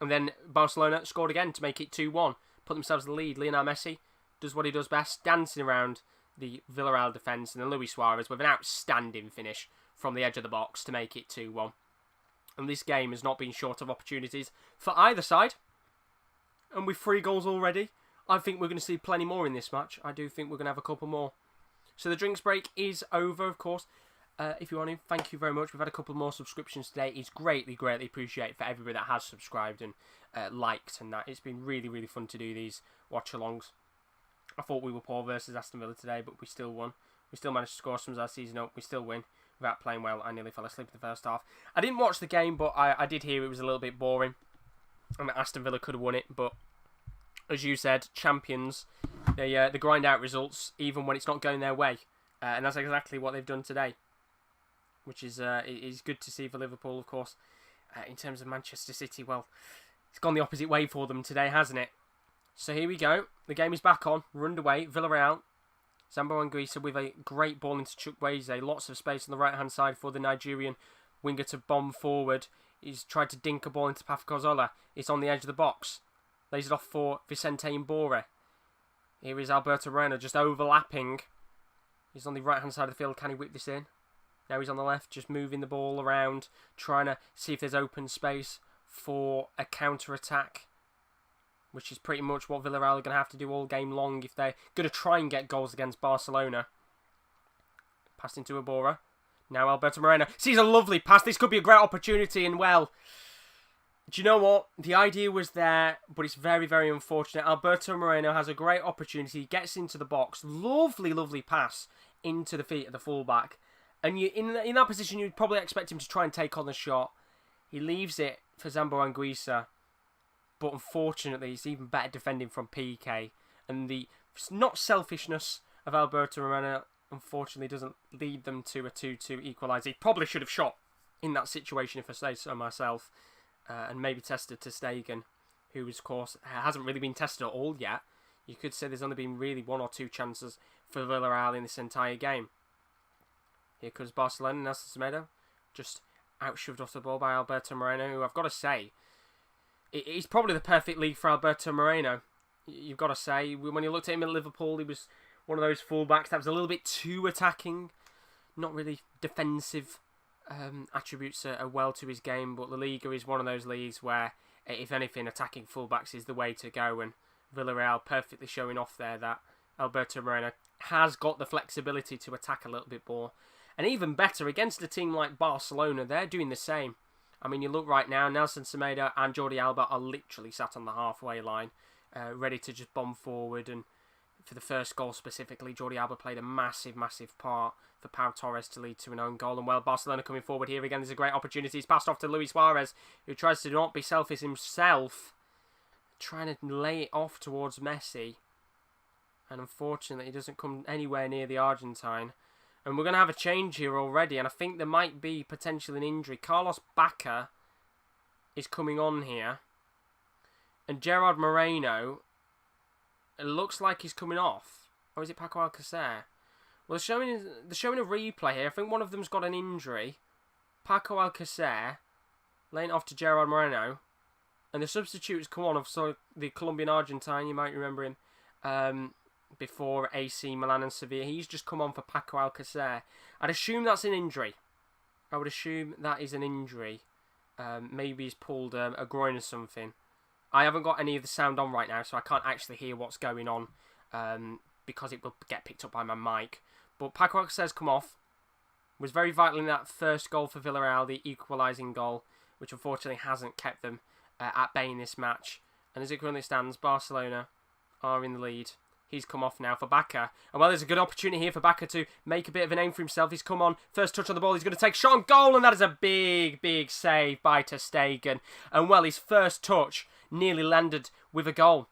And then Barcelona scored again to make it 2-1. Put themselves in the lead. Lionel Messi does what he does best, dancing around the Villarreal defence. And then Luis Suarez with an outstanding finish from the edge of the box to make it 2-1. And this game has not been short of opportunities for either side. And with 3 goals already, I think we're going to see plenty more in this match. I do think we're going to have a couple more. So the drinks break is over, of course. If you want to, thank you very much. We've had a couple more subscriptions today. It's greatly, greatly appreciated for everybody that has subscribed and liked and that. It's been really, really fun to do these watch-alongs. I thought we were poor versus Aston Villa today, but we still won. We still managed to score some as our season up. We still win without playing well. I nearly fell asleep in the first half. I didn't watch the game, but I did hear it was a little bit boring. And that Aston Villa could have won it, but as you said, champions, they grind out results even when it's not going their way. And that's exactly what they've done today, which is good to see for Liverpool, of course. In terms of Manchester City, well, it's gone the opposite way for them today, hasn't it? So here we go. The game is back on. We're underway. Villarreal. Zambo Anguissa with a great ball into Chukwueze. Lots of space on the right-hand side for the Nigerian winger to bomb forward. He's tried to dink a ball into Cazorla. It's on the edge of the box. Lays it off for Vicente Imbore. Here is Alberto Moreno just overlapping. He's on the right-hand side of the field. Can he whip this in? Now he's on the left, just moving the ball around, trying to see if there's open space for a counter-attack. which is pretty much what Villarreal are going to have to do all game long if they're going to try and get goals against Barcelona. Passed into Iborra. Now Alberto Moreno sees a lovely pass. This could be a great opportunity, and well, do you know what? The idea was there, but it's very, very unfortunate. Alberto Moreno has a great opportunity, gets into the box. Lovely, lovely pass into the feet of the fullback. And you in that position, you'd probably expect him to try and take on the shot. He leaves it for Zambo Anguissa. But unfortunately, it's even better defending from PK. And the not selfishness of Alberto Moreno, unfortunately, doesn't lead them to a 2-2 equaliser. He probably should have shot in that situation, if I say so myself. And maybe tested ter Stegen, who, of course, hasn't really been tested at all yet. You could say there's only been really 1 or 2 chances for Villarreal in this entire game. Here comes Barcelona. Nelson Semedo, just outshoved off the ball by Alberto Moreno, who I've got to say, he's probably the perfect league for Alberto Moreno. You've got to say, when you looked at him at Liverpool, he was one of those fullbacks that was a little bit too attacking, not really defensive. Attributes are well to his game, but La Liga is one of those leagues where, if anything, attacking fullbacks is the way to go, and Villarreal perfectly showing off there that Alberto Moreno has got the flexibility to attack a little bit more. And even better, against a team like Barcelona, they're doing the same. I mean, you look right now, Nelson Semedo and Jordi Alba are literally sat on the halfway line, ready to just bomb forward. And for the first goal specifically, Jordi Alba played a massive, massive part for Pau Torres to lead to an own goal. And well, Barcelona coming forward here again. There's a great opportunity. It's passed off to Luis Suarez, who tries to not be selfish himself, trying to lay it off towards Messi. And unfortunately, he doesn't come anywhere near the Argentine. And we're going to have a change here already. And I think there might be potentially an injury. Carlos Bacca is coming on here. And Gerard Moreno, it looks like he's coming off. Or is it Paco Alcacer? Well, they're showing a replay here. I think one of them's got an injury. Paco Alcacer laying it off to Gerard Moreno. And the substitutes come on. So the Colombian Argentine, you might remember him. Before AC Milan and Sevilla. He's just come on for Paco Alcacer. I'd assume that's an injury. I would assume that is an injury. Maybe he's pulled a groin or something. I haven't got any of the sound on right now, so I can't actually hear what's going on because it will get picked up by my mic. But Paco Alcacer's come off. Was very vital in that first goal for Villarreal, the equalising goal, which unfortunately hasn't kept them at bay in this match. And as it currently stands, Barcelona are in the lead. He's come off now for Bacca. And well, there's a good opportunity here for Bacca to make a bit of a name for himself. He's come on. First touch on the ball. He's going to take a shot on goal. And that is a big, big save by ter Stegen. And well, his first touch nearly landed with a goal.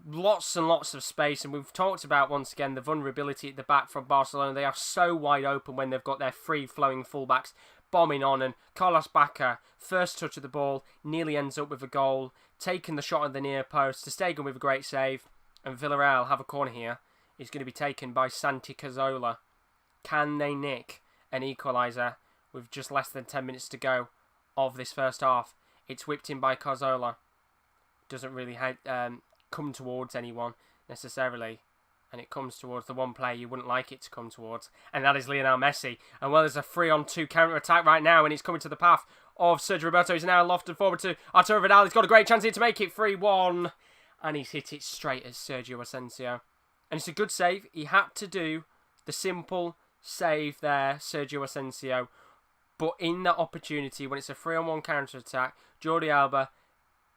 Lots and lots of space. And we've talked about, once again, the vulnerability at the back from Barcelona. They are so wide open when they've got their free-flowing fullbacks bombing on. And Carlos Bacca, first touch of the ball, nearly ends up with a goal. Taking the shot on the near post. Ter Stegen with a great save. And Villarreal have a corner here. It's going to be taken by Santi Cazorla. Can they nick an equaliser with just less than 10 minutes to go of this first half? It's whipped in by Cazorla. Doesn't really come towards anyone necessarily. And it comes towards the one player you wouldn't like it to come towards. And that is Lionel Messi. And well, there's a 3-on-2 counter-attack right now. And it's coming to the path of Sergio Roberto. He's now lofted forward to Arturo Vidal. He's got a great chance here to make it 3-1. And he's hit it straight at Sergio Asensio. And it's a good save. He had to do the simple save there, Sergio Asensio. But in that opportunity, when it's a 3-on-1 counter-attack, Jordi Alba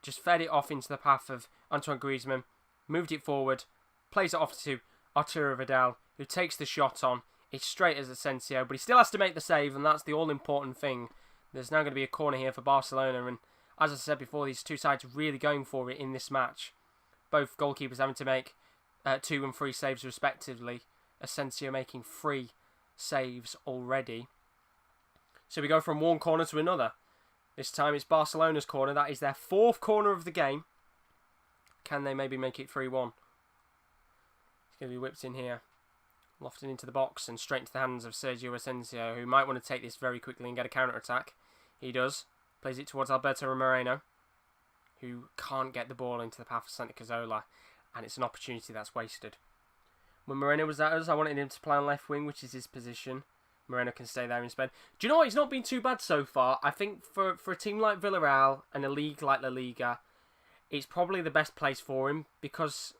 just fed it off into the path of Antoine Griezmann, moved it forward, plays it off to Arturo Vidal, who takes the shot on. It's straight as Asensio, but he still has to make the save, and that's the all-important thing. There's now going to be a corner here for Barcelona, and as I said before, these two sides are really going for it in this match. Both goalkeepers having to make 2 and 3 saves respectively. Asensio making 3 saves already. So we go from one corner to another. This time it's Barcelona's corner. That is their 4th corner of the game. Can they maybe make it 3-1? It's going to be whipped in here. Lofted into the box and straight into the hands of Sergio Asensio, who might want to take this very quickly and get a counter-attack. He does. Plays it towards Alberto Moreno, who can't get the ball into the path of Santi Cazorla, and it's an opportunity that's wasted. When Moreno was at us, I wanted him to play on left wing, which is his position. Moreno can stay there instead. Do you know what? He's not been too bad so far. I think for a team like Villarreal and a league like La Liga, it's probably the best place for him because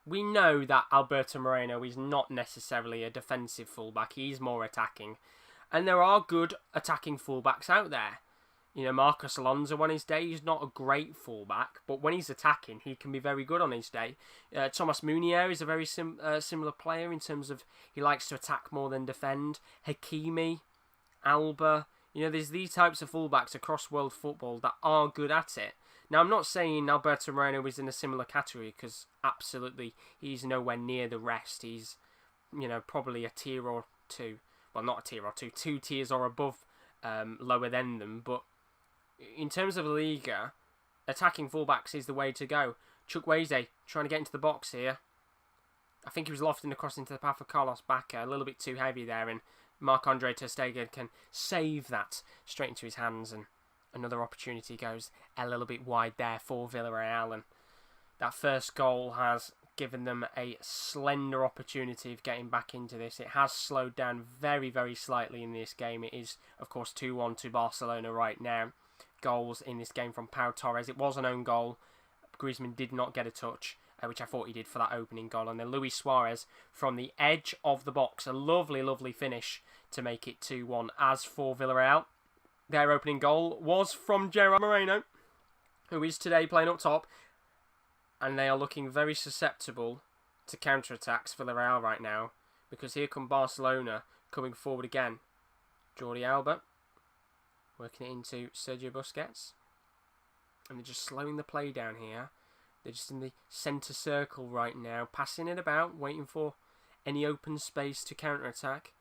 we know that Alberto Moreno is not necessarily a defensive fullback. He's more attacking. And there are good attacking fullbacks out there. You know, Marcos Alonso on his day, he's not a great fullback, but when he's attacking, he can be very good on his day. Thomas Munier is a very similar player in terms of he likes to attack more than defend. Hakimi, Alba, you know, there's these types of fullbacks across world football that are good at it. Now, I'm not saying Alberto Moreno is in a similar category because absolutely he's nowhere near the rest. He's, you know, probably a tier or two. Well, not a tier or two, 2 tiers or above, lower than them, but in terms of Liga, attacking fullbacks is the way to go. Chukwueze trying to get into the box here. I think he was lofting across into the path of Carlos Bacca. A little bit too heavy there, and Marc-Andre ter Stegen can save that straight into his hands, and another opportunity goes a little bit wide there for Villarreal, and that first goal has given them a slender opportunity of getting back into this. It has slowed down very, very slightly in this game. It is, of course, 2-1 to Barcelona right now. Goals in this game from Pau Torres. It was an own goal. Griezmann did not get a touch, which I thought he did for that opening goal. And then Luis Suarez from the edge of the box. A lovely, lovely finish to make it 2-1. As for Villarreal, their opening goal was from Gerard Moreno, who is today playing up top. And they are looking very susceptible to counter-attacks, Villarreal, right now. Because here come Barcelona coming forward again. Jordi Alba working it into Sergio Busquets. And they're just slowing the play down here. They're just in the centre circle right now, passing it about, waiting for any open space to counter-attack.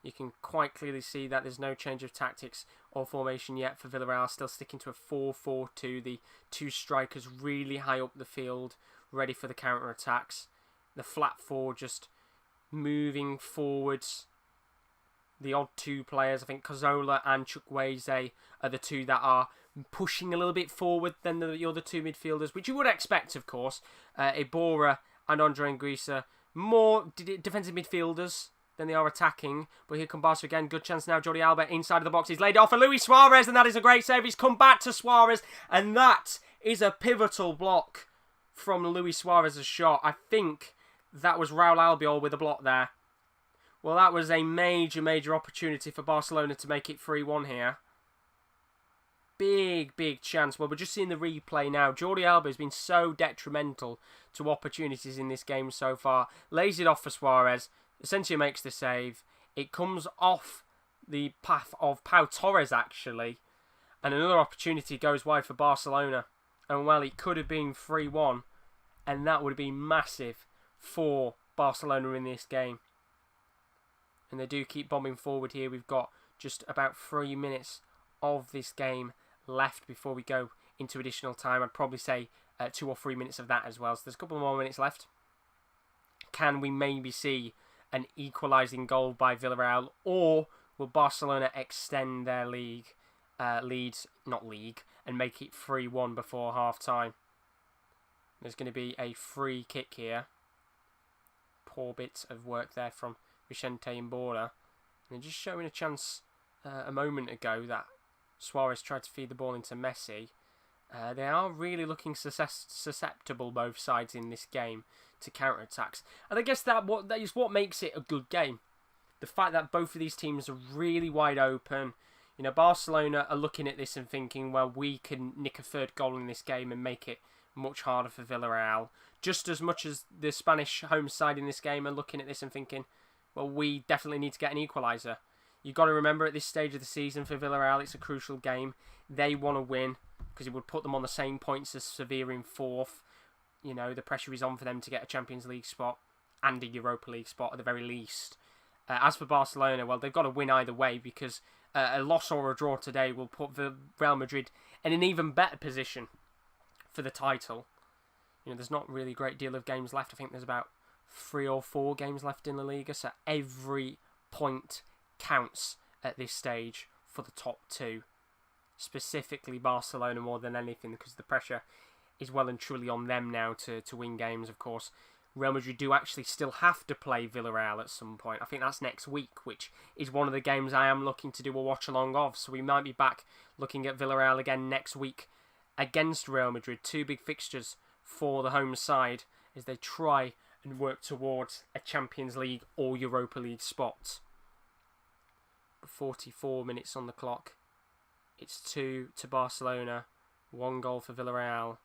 You can quite clearly see that there's no change of tactics or formation yet for Villarreal, still sticking to a 4-4-2. The 2 strikers really high up the field, ready for the counter-attacks. The flat 4 just moving forwards. The odd 2 players, I think Cazorla and Chukwueze are the 2 that are pushing a little bit forward than the other 2 midfielders, which you would expect, of course. Iborra and Andre Anguissa, more defensive midfielders than they are attacking. But here come Barca again. Good chance now. Jordi Alba inside of the box. He's laid it off for Luis Suarez, and that is a great save. He's come back to Suarez, and that is a pivotal block from Luis Suarez's shot. I think that was Raul Albiol with a block there. Well, that was a major, major opportunity for Barcelona to make it 3-1 here. Big, big chance. Well, we're just seeing the replay now. Jordi Alba has been so detrimental to opportunities in this game so far. Lays it off for Suarez. Essentially makes the save. It comes off the path of Pau Torres, actually. And another opportunity goes wide for Barcelona. And, well, it could have been 3-1. And that would have been massive for Barcelona in this game. And they do keep bombing forward here. We've got just about 3 minutes of this game left before we go into additional time. I'd probably say 2 or 3 minutes of that as well. So there's a couple more minutes left. Can we maybe see an equalising goal by Villarreal? Or will Barcelona extend their lead, and make it 3-1 before half-time? There's going to be a free kick here. Poor bit of work there from Vicente Iborra. And just showing a chance a moment ago that Suarez tried to feed the ball into Messi. They are really looking susceptible, both sides in this game, to counter-attacks. And I guess that is what makes it a good game. The fact that both of these teams are really wide open. You know, Barcelona are looking at this and thinking, well, we can nick a 3rd goal in this game and make it much harder for Villarreal. Just as much as the Spanish home side in this game are looking at this and thinking, well, we definitely need to get an equaliser. You've got to remember at this stage of the season for Villarreal, it's a crucial game. They want to win because it would put them on the same points as Sevilla in 4th. You know, the pressure is on for them to get a Champions League spot and a Europa League spot at the very least. As for Barcelona, well, they've got to win either way because a loss or a draw today will put Real Madrid in an even better position for the title. You know, there's not really a great deal of games left. I think there's about 3 or 4 games left in La Liga, so every point counts at this stage for the top 2. Specifically Barcelona more than anything, because the pressure is well and truly on them now to win games, of course. Real Madrid do actually still have to play Villarreal at some point. I think that's next week, which is one of the games I am looking to do a watch-along of. So we might be back looking at Villarreal again next week against Real Madrid. Two big fixtures for the home side as they try and work towards a Champions League or Europa League spot. 44 minutes on the clock. It's 2 to Barcelona, 1 goal for Villarreal.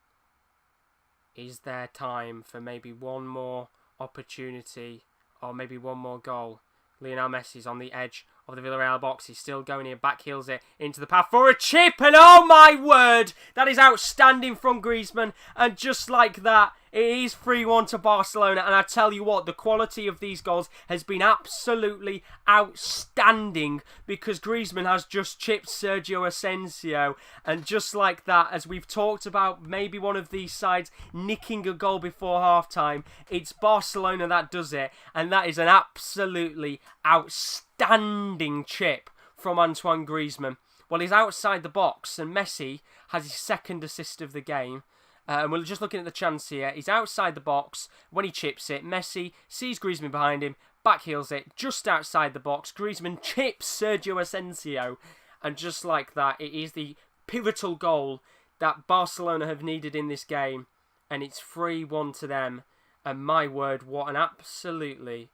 Is there time for maybe one more opportunity or maybe one more goal? Lionel Messi's on the edge of the Villarreal box. He's still going here, backheels it into the path for a chip, and oh my word, that is outstanding from Griezmann. And just like that, it is 3-1 to Barcelona. And I tell you what, the quality of these goals has been absolutely outstanding because Griezmann has just chipped Sergio Asensio. And just like that, as we've talked about maybe one of these sides nicking a goal before half-time, it's Barcelona that does it. And that is an absolutely outstanding chip from Antoine Griezmann. Well, he's outside the box and Messi has his second assist of the game. And we're just looking at the chance here. He's outside the box when he chips it. Messi sees Griezmann behind him, backheels it just outside the box. Griezmann chips Sergio Asensio. And just like that, it is the pivotal goal that Barcelona have needed in this game. And it's 3-1 to them. And my word, what an absolutely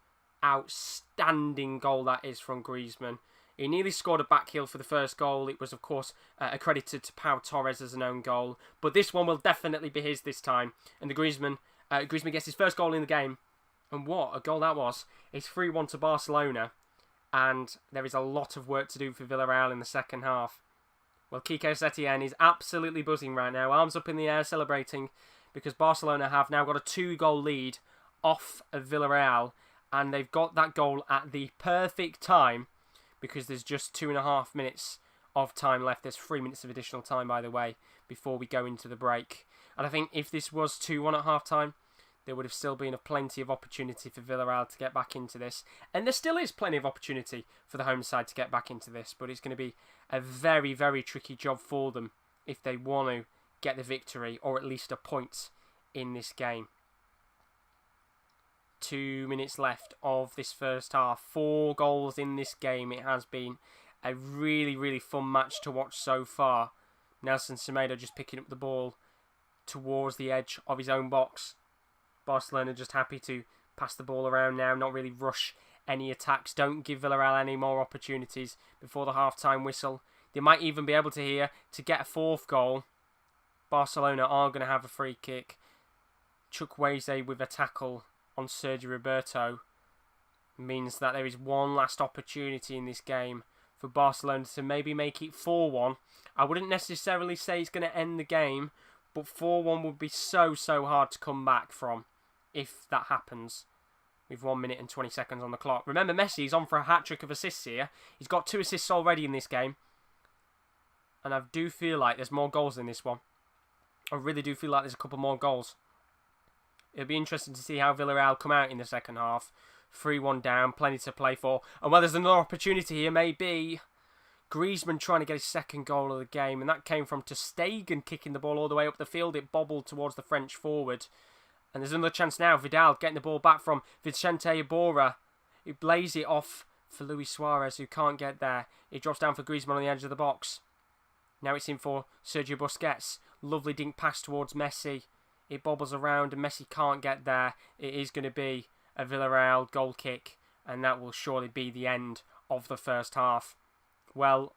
outstanding goal that is from Griezmann. He nearly scored a backheel for the first goal. It was, of course, accredited to Pau Torres as an own goal. But this one will definitely be his this time. And the Griezmann gets his first goal in the game. And what a goal that was. It's 3-1 to Barcelona. And there is a lot of work to do for Villarreal in the second half. Well, Kiko Setien is absolutely buzzing right now. Arms up in the air celebrating. Because Barcelona have now got a 2-goal lead off of Villarreal. And they've got that goal at the perfect time. Because there's just 2.5 minutes of time left. There's 3 minutes of additional time, by the way, before we go into the break. And I think if this was 2-1 at half-time, there would have still been plenty of opportunity for Villarreal to get back into this. And there still is plenty of opportunity for the home side to get back into this. But it's going to be a very, very tricky job for them if they want to get the victory or at least a point in this game. 2 minutes left of this first half. 4 goals in this game. It has been a really, really fun match to watch so far. Nelson Semedo just picking up the ball towards the edge of his own box. Barcelona just happy to pass the ball around now, not really rush any attacks. Don't give Villarreal any more opportunities before the half-time whistle. They might even be able to get a 4th goal. Barcelona are going to have a free kick. Chukwueze with a tackle on Sergio Roberto means that there is one last opportunity in this game for Barcelona to maybe make it 4-1. I wouldn't necessarily say it's going to end the game, but 4-1 would be so hard to come back from if that happens. With 1 minute and 20 seconds on the clock. Remember, Messi is on for a hat-trick of assists here. He's got 2 assists already in this game. And I do feel like there's more goals in this one. I really do feel like there's a couple more goals. It'll be interesting to see how Villarreal come out in the second half. 3-1 down, plenty to play for. And well, there's another opportunity here, maybe. Griezmann trying to get his second goal of the game. And that came from ter Stegen kicking the ball all the way up the field. It bobbled towards the French forward. And there's another chance now. Vidal getting the ball back from Vicente Iborra. He blaze it off for Luis Suarez, who can't get there. It drops down for Griezmann on the edge of the box. Now it's in for Sergio Busquets. Lovely dink pass towards Messi. It bobbles around and Messi can't get there. It is going to be a Villarreal goal kick. And that will surely be the end of the first half. Well,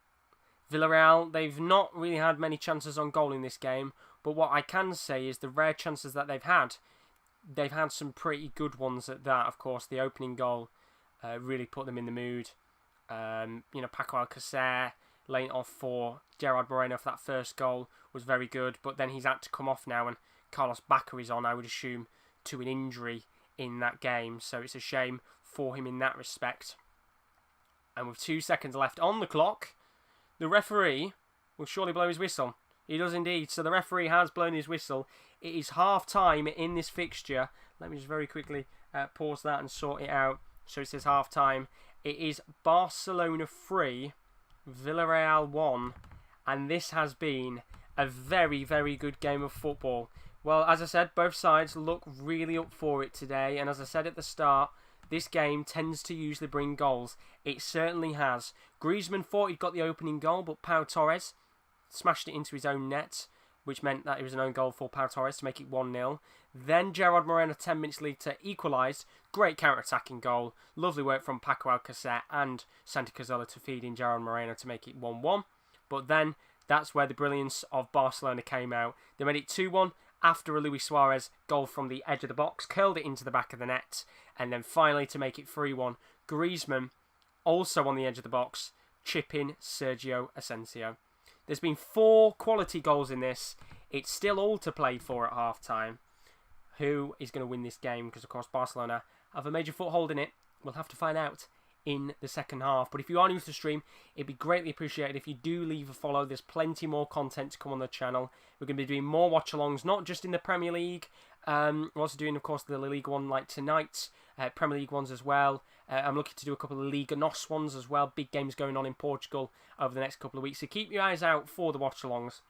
Villarreal, they've not really had many chances on goal in this game. But what I can say is the rare chances that they've had some pretty good ones at that. Of course, the opening goal really put them in the mood. Paco Alcacer laying off for Gerard Moreno for that first goal was very good. But then he's had to come off now and Carlos Bacca is on, I would assume, to an injury in that game. So it's a shame for him in that respect. And with 2 seconds left on the clock, the referee will surely blow his whistle. He does indeed. So the referee has blown his whistle. It is half-time in this fixture. Let me just very quickly pause that and sort it out. So it says half-time. It is Barcelona 3, Villarreal 1. And this has been a very, very good game of football. Well, as I said, both sides look really up for it today. And as I said at the start, this game tends to usually bring goals. It certainly has. Griezmann thought he'd got the opening goal, but Pau Torres smashed it into his own net. which meant that it was an own goal for Pau Torres to make it 1-0. Then Gerard Moreno 10 minutes later equalised. Great counter-attacking goal. Lovely work from Paco Alcacer and Santi Cazorla to feed in Gerard Moreno to make it 1-1. But then that's where the brilliance of Barcelona came out. They made it 2-1 after a Luis Suarez goal from the edge of the box, curled it into the back of the net, and then finally to make it 3-1, Griezmann, also on the edge of the box, chipping Sergio Asensio. There's been 4 quality goals in this. It's still all to play for at half-time. Who is going to win this game? Because, of course, Barcelona have a major foothold in it. We'll have to find out in the second half. But if you are new to the stream, it'd be greatly appreciated if you do leave a follow. There's plenty more content to come on the channel. We're going to be doing more watch-alongs, not just in the Premier League. We're also doing, of course, the La Liga one like tonight. Premier League ones as well. I'm looking to do a couple of Liga NOS ones as well. Big games going on in Portugal over the next couple of weeks. So keep your eyes out for the watch-alongs.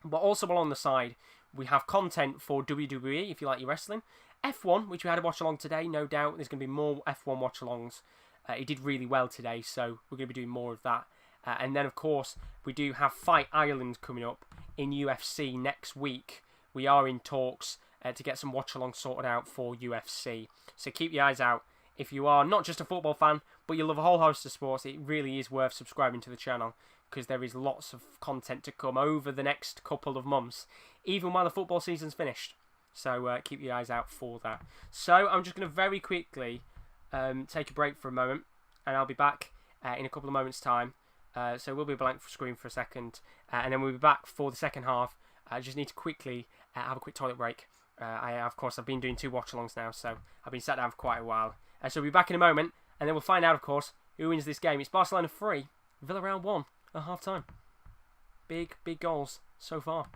But also along the side, we have content for WWE, if you like your wrestling. F1, which we had a watch-along today, no doubt. There's going to be more F1 watch-alongs. It did really well today, so we're going to be doing more of that. And then, of course, we do have Fight Ireland coming up in UFC next week. We are in talks to get some watch-alongs sorted out for UFC. So keep your eyes out. If you are not just a football fan, but you love a whole host of sports, it really is worth subscribing to the channel, because there is lots of content to come over the next couple of months, even while the football season's finished. So keep your eyes out for that. So I'm just going to very quickly take a break for a moment, and I'll be back in a couple of moments' time. So we'll be blank screen for a second, and then we'll be back for the second half. I just need to quickly have a quick toilet break. Of course, I've been doing 2 watch-alongs now, so I've been sat down for quite a while. So we'll be back in a moment, and then we'll find out, of course, who wins this game. It's Barcelona 3, Villarreal 1 at half-time. Big goals so far.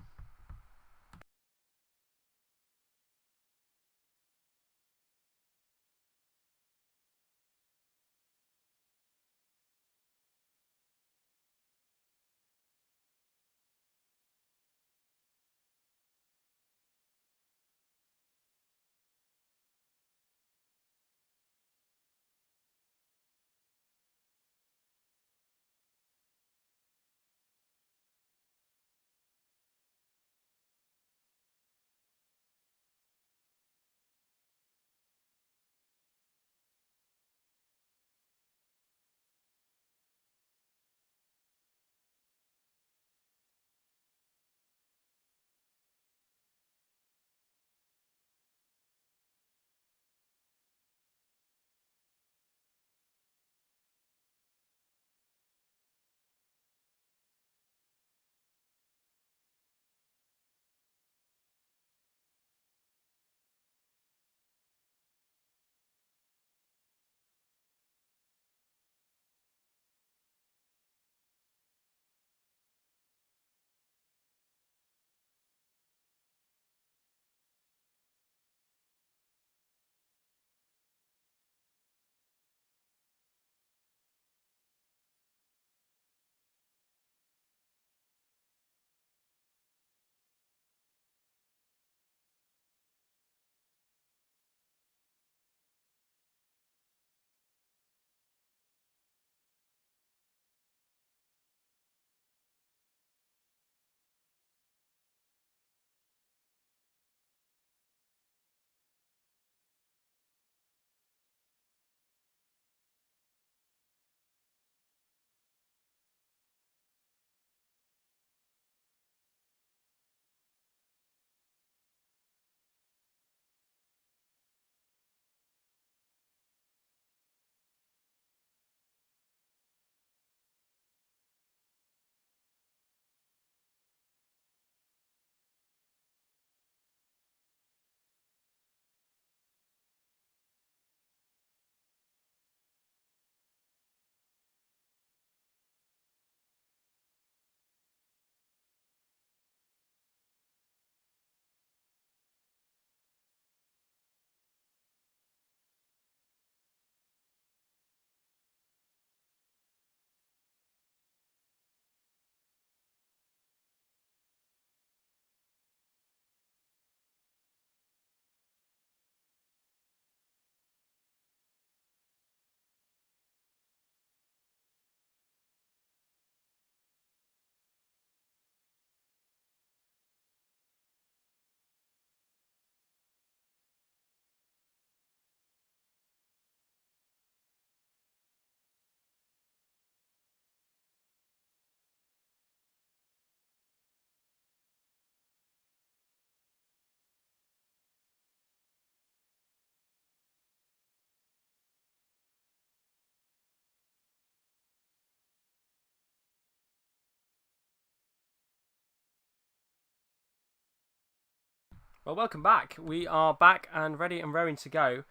Well, welcome back. We are back and ready and raring to go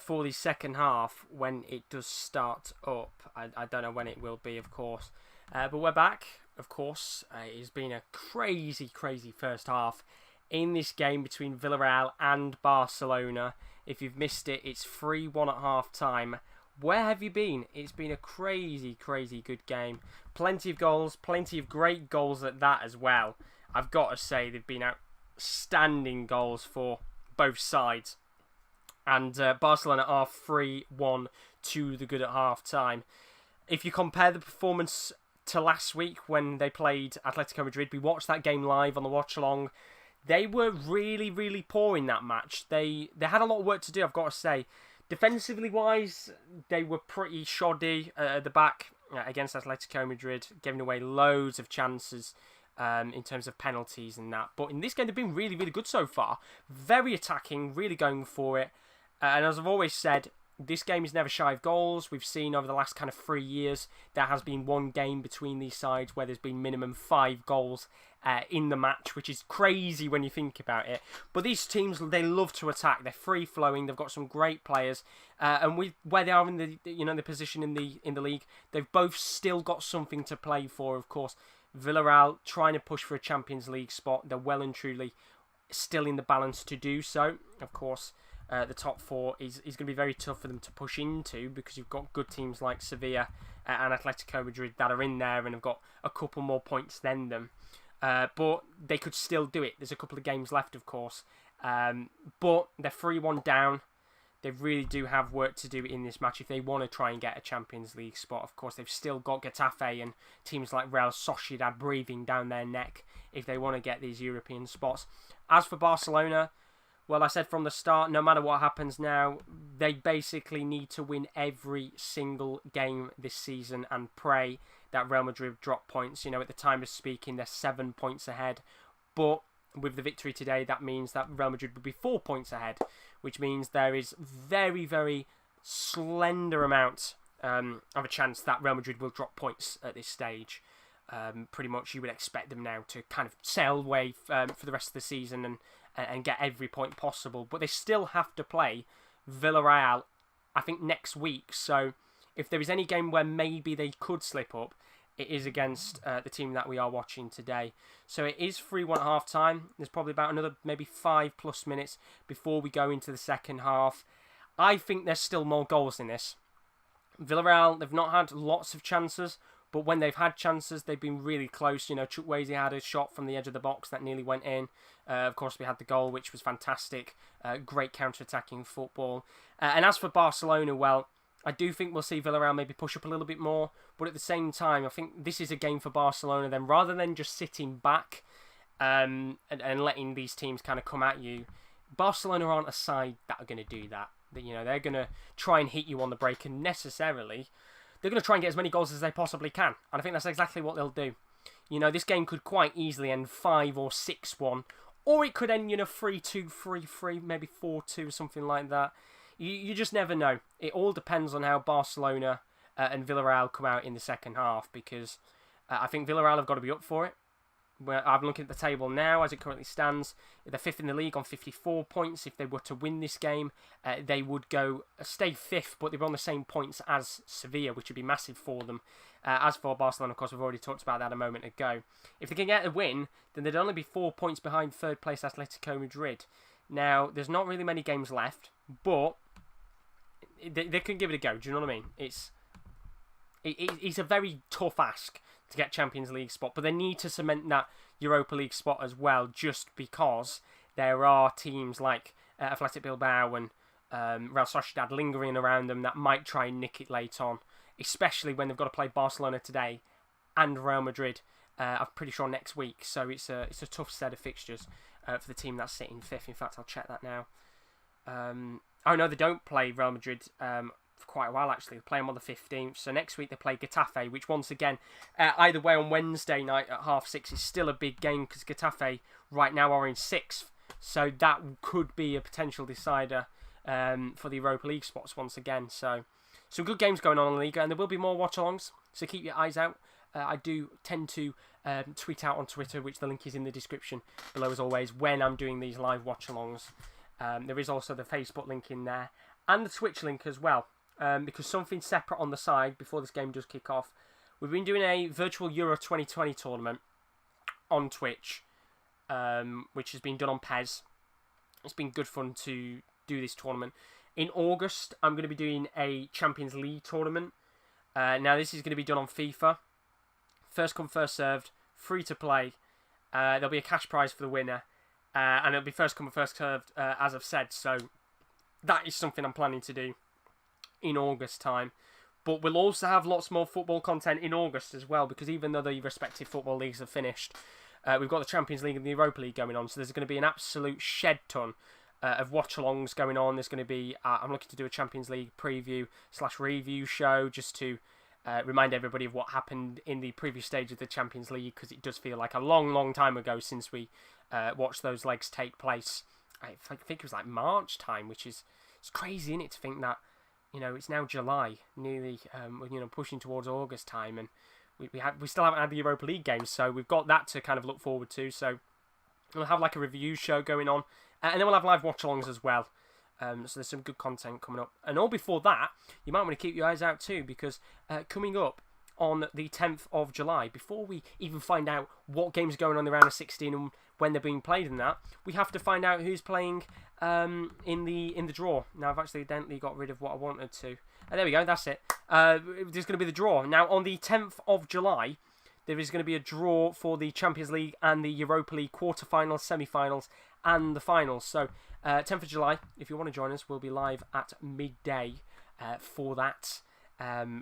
for the second half when it does start up. I don't know when it will be, of course. But we're back, of course. It's been a crazy, crazy first half in this game between Villarreal and Barcelona. If you've missed it, it's 3-1 at half time. Where have you been? It's been a crazy, crazy good game. Plenty of goals, plenty of great goals at that as well. I've got to say, they've been outstanding goals for both sides. And Barcelona are 3-1 to the good at half time. If you compare the performance to last week when they played Atletico Madrid, we watched that game live on the Watchalong. They were really, really poor in that match. They had a lot of work to do, I've got to say. Defensively wise, they were pretty shoddy at the back against Atletico Madrid, giving away loads of chances in terms of penalties and that. But in this game, they've been really, really good so far. Very attacking, really going for it. And as I've always said, this game is never shy of goals. We've seen over the last kind of 3 years, there has been one game between these sides where there's been minimum 5 goals in the match, which is crazy when you think about it. But these teams, they love to attack. They're free-flowing. They've got some great players. And where they are in the position in the league, they've both still got something to play for, of course. Villarreal trying to push for a Champions League spot. They're well and truly still in the balance to do so, of course. The top 4 is going to be very tough for them to push into because you've got good teams like Sevilla and Atletico Madrid that are in there and have got a couple more points than them. But they could still do it. There's a couple of games left, of course. But they're 3-1 down. They really do have work to do in this match if they want to try and get a Champions League spot. Of course, they've still got Getafe and teams like Real Sociedad breathing down their neck if they want to get these European spots. As for Barcelona, well, I said from the start, no matter what happens now, they basically need to win every single game this season and pray that Real Madrid drop points. You know, at the time of speaking, they're 7 points ahead. But with the victory today, that means that Real Madrid would be 4 points ahead, which means there is very, very slender amount of a chance that Real Madrid will drop points at this stage. Pretty much you would expect them now to kind of sail away for the rest of the season and get every point possible. But they still have to play Villarreal, I think, next week. So if there is any game where maybe they could slip up, it is against the team that we are watching today. So it is 3-1 at half time. There's probably about another maybe 5+ minutes before we go into the second half. I think there's still more goals in this. Villarreal, they've not had lots of chances, but when they've had chances, they've been really close. You know, Chukwueze had a shot from the edge of the box that nearly went in. Of course, we had the goal, which was fantastic. Great counter-attacking football. And as for Barcelona, well, I do think we'll see Villarreal maybe push up a little bit more. But at the same time, I think this is a game for Barcelona then. Rather than just sitting back and letting these teams kind of come at you, Barcelona aren't a side that are going to do that. You know, they're going to try and hit you on the break, and necessarily they're going to try and get as many goals as they possibly can. And I think that's exactly what they'll do. You know, this game could quite easily end 5 or 6-1. Or it could end, 3-2, 3-3, maybe 4-2, something like that. You just never know. It all depends on how Barcelona and Villarreal come out in the second half. Because I think Villarreal have got to be up for it. I'm looking at the table now as it currently stands. They're 5th in the league on 54 points. If they were to win this game, they would stay 5th, but they're on the same points as Sevilla, which would be massive for them. As for Barcelona, of course, we've already talked about that a moment ago. If they can get a win, then they'd only be 4 points behind third place Atletico Madrid. Now, there's not really many games left, but they can give it a go. Do you know what I mean? It's a very tough ask to get Champions League spot, but they need to cement that Europa League spot as well, just because there are teams like Athletic Bilbao and Real Sociedad lingering around them that might try and nick it late on, especially when they've got to play Barcelona today and Real Madrid, I'm pretty sure next week. So it's a tough set of fixtures for the team that's sitting 5th. In fact, I'll check that now. Oh no, they don't play Real Madrid for quite a while, actually. They play them on the 15th. So next week they play Getafe, which once again, either way on Wednesday night at 6:30 is still a big game because Getafe right now are in 6th. So that could be a potential decider for the Europa League spots once again. So some good games going on in the Liga, and there will be more watch-alongs, so keep your eyes out I do tend to tweet out on Twitter, which the link is in the description below as always, when I'm doing these live watch-alongs. There is also the Facebook link in there, and the Twitch link as well, because something separate on the side before this game does kick off. We've been doing a virtual Euro 2020 tournament on Twitch, which has been done on PES. It's been good fun to do this tournament. In August, I'm going to be doing a Champions League tournament. Now, this is going to be done on FIFA. First come, first served, free to play. There'll be a cash prize for the winner. And it'll be first come, first served, as I've said. So, that is something I'm planning to do in August time. But we'll also have lots more football content in August as well, because even though the respective football leagues have finished, we've got the Champions League and the Europa League going on, so there's going to be an absolute shed ton of watch-alongs going on. There's going to be, I'm looking to do a Champions League preview / review show, just to remind everybody of what happened in the previous stage of the Champions League, because it does feel like a long, long time ago since we watched those legs take place. I think it was like March time, which is, it's crazy, isn't it, to think that, you know, it's now July, nearly, pushing towards August time, and we still haven't had the Europa League games, so we've got that to kind of look forward to. So we'll have like a review show going on, and then we'll have live watch-alongs as well. So there's some good content coming up, and all before that, you might want to keep your eyes out too, because coming up on the 10th of July, before we even find out what games are going on the round of 16 and when they're being played and that, we have to find out who's playing in the draw. Now, I've accidentally got rid of what I wanted to. There we go, that's it. There's going to be the draw. Now, on the 10th of July, there is going to be a draw for the Champions League and the Europa League quarterfinals, semi-finals, and the finals. So, 10th of July, if you want to join us, we'll be live at midday for that,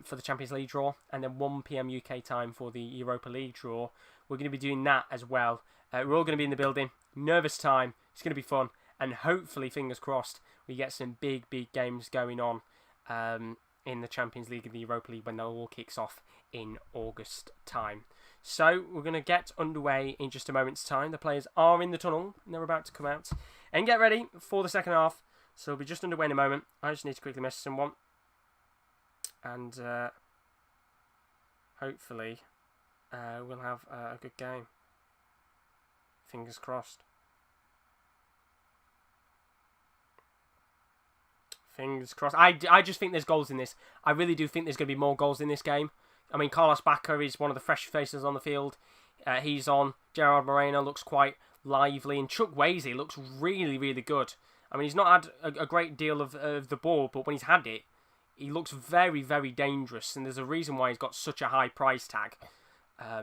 for the Champions League draw, and then 1 PM UK time for the Europa League draw. We're going to be doing that as well. We're all going to be in the building. Nervous time. It's going to be fun. And hopefully, fingers crossed, we get some big games going on in the Champions League and the Europa League when that all kicks off in August time. So, we're going to get underway in just a moment's time. The players are in the tunnel, and they're about to come out. And get ready for the second half. So, we'll be just underway in a moment. I just need to quickly message someone. And hopefully, we'll have a good game. Fingers crossed. Fingers crossed. I just think there's goals in this. I really do think there's going to be more goals in this game. I mean, Carlos Bacca is one of the fresh faces on the field. He's on. Gerard Moreno looks quite lively. And Chuck Wasey looks really, really good. I mean, he's not had a great deal of the ball, but when he's had it, he looks very, very dangerous. And there's a reason why he's got such a high price tag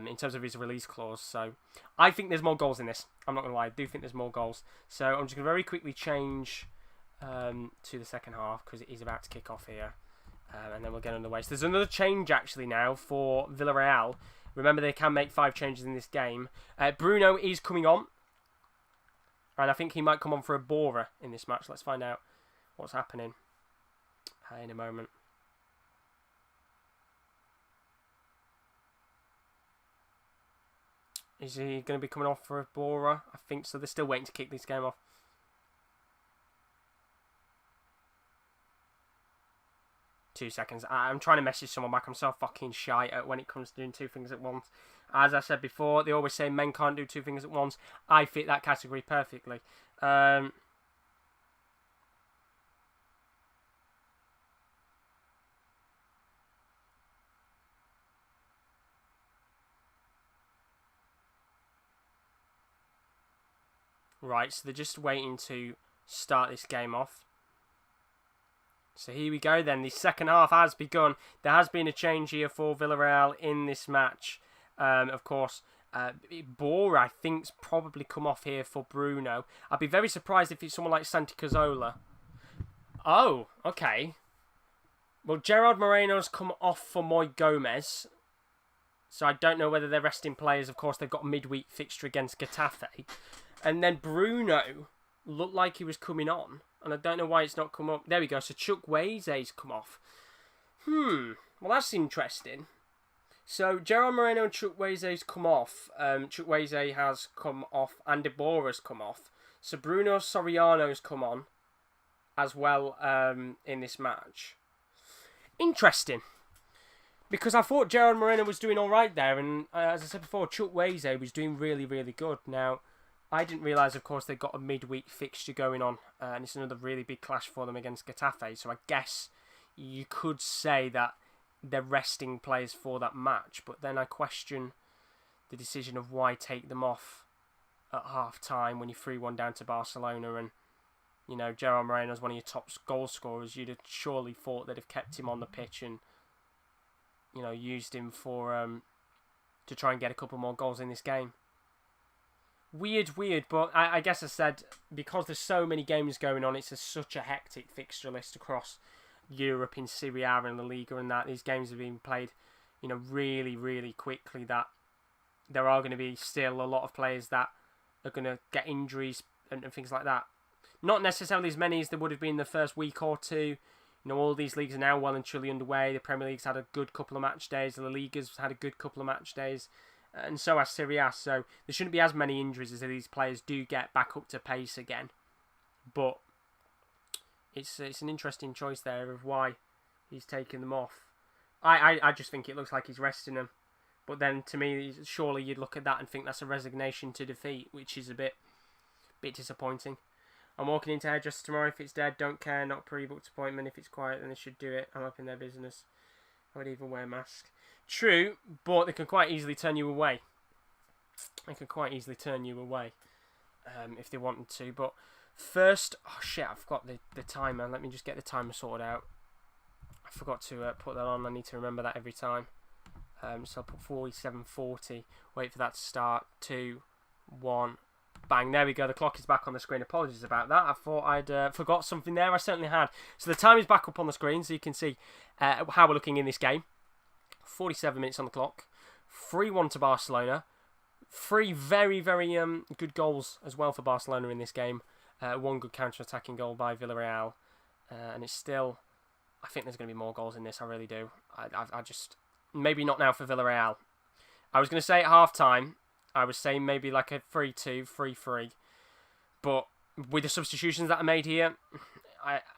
in terms of his release clause. So I think there's more goals in this. I'm not going to lie. I do think there's more goals. So I'm just going to very quickly change to the second half, because it is about to kick off here. And then we'll get underway. So there's another change actually now for Villarreal. Remember, they can make 5 changes in this game. Bruno is coming on. And I think he might come on for a Bora in this match. Let's find out what's happening in a moment. Is he going to be coming off for a Bora? I think so. They're still waiting to kick this game off. 2 seconds. I'm trying to message someone back. I'm so fucking shy when it comes to doing 2 things at once. As I said before, they always say men can't do 2 things at once. I fit that category perfectly. Right, so they're just waiting to start this game off. So here we go then. The second half has begun. There has been a change here for Villarreal in this match. Of course, Bora, I think, has probably come off here for Bruno. I'd be very surprised if it's someone like Santi Cazorla. Oh, okay. Well, Gerard Moreno's come off for Moy Gomez. So I don't know whether they're resting players. Of course, they've got a midweek fixture against Getafe. And then Bruno looked like he was coming on. And I don't know why it's not come up. There we go. So Chuck Waze's come off. Well, that's interesting. So Gerard Moreno and Chuck Waze's come off. Chuck Waze has come off. And Debora's come off. So Bruno Soriano's come on as well in this match. Interesting. Because I thought Gerard Moreno was doing all right there, and as I said before, Chukwueze was doing really, really good. Now, I didn't realise, of course, they got a midweek fixture going on, and it's another really big clash for them against Getafe. So I guess you could say that they're resting players for that match. But then I question the decision of why take them off at half time when you're 3-1 down to Barcelona, and you know Gerard Moreno's one of your top goal scorers. You'd have surely thought they'd have kept him on the pitch and used him for to try and get a couple more goals in this game. Weird, but I guess I said, because there's so many games going on, it's such a hectic fixture list across Europe in Serie A and the Liga, and that these games are being played, really, really quickly, that there are going to be still a lot of players that are going to get injuries and things like that. Not necessarily as many as there would have been the first week or two. All these leagues are now well and truly underway. The Premier League's had a good couple of match days. The La Liga's had a good couple of match days. And so has Serie A. So there shouldn't be as many injuries as these players do get back up to pace again. But it's an interesting choice there of why he's taken them off. I just think it looks like he's resting them. But then to me, surely you'd look at that and think that's a resignation to defeat, which is a bit disappointing. I'm walking into hairdresser tomorrow. If it's dead, don't care. Not pre-booked appointment. If it's quiet, then they should do it. I'm up in their business. I would even wear a mask. True, but they can quite easily turn you away. If they wanted to. But first, oh shit, I forgot the timer. Let me just get the timer sorted out. I forgot to put that on. I need to remember that every time. So I'll put 47:40. Wait for that to start. 2, 1. Bang, there we go. The clock is back on the screen. Apologies about that. I thought I'd forgot something there. I certainly had. So the time is back up on the screen, so you can see how we're looking in this game. 47 minutes on the clock. 3-1 to Barcelona. 3 very, very good goals as well for Barcelona in this game. 1 good counter-attacking goal by Villarreal. And it's still... I think there's going to be more goals in this. I really do. I just... Maybe not now for Villarreal. I was going to say at half-time... I was saying maybe like a 3-2, 3-3. But with the substitutions that are made here,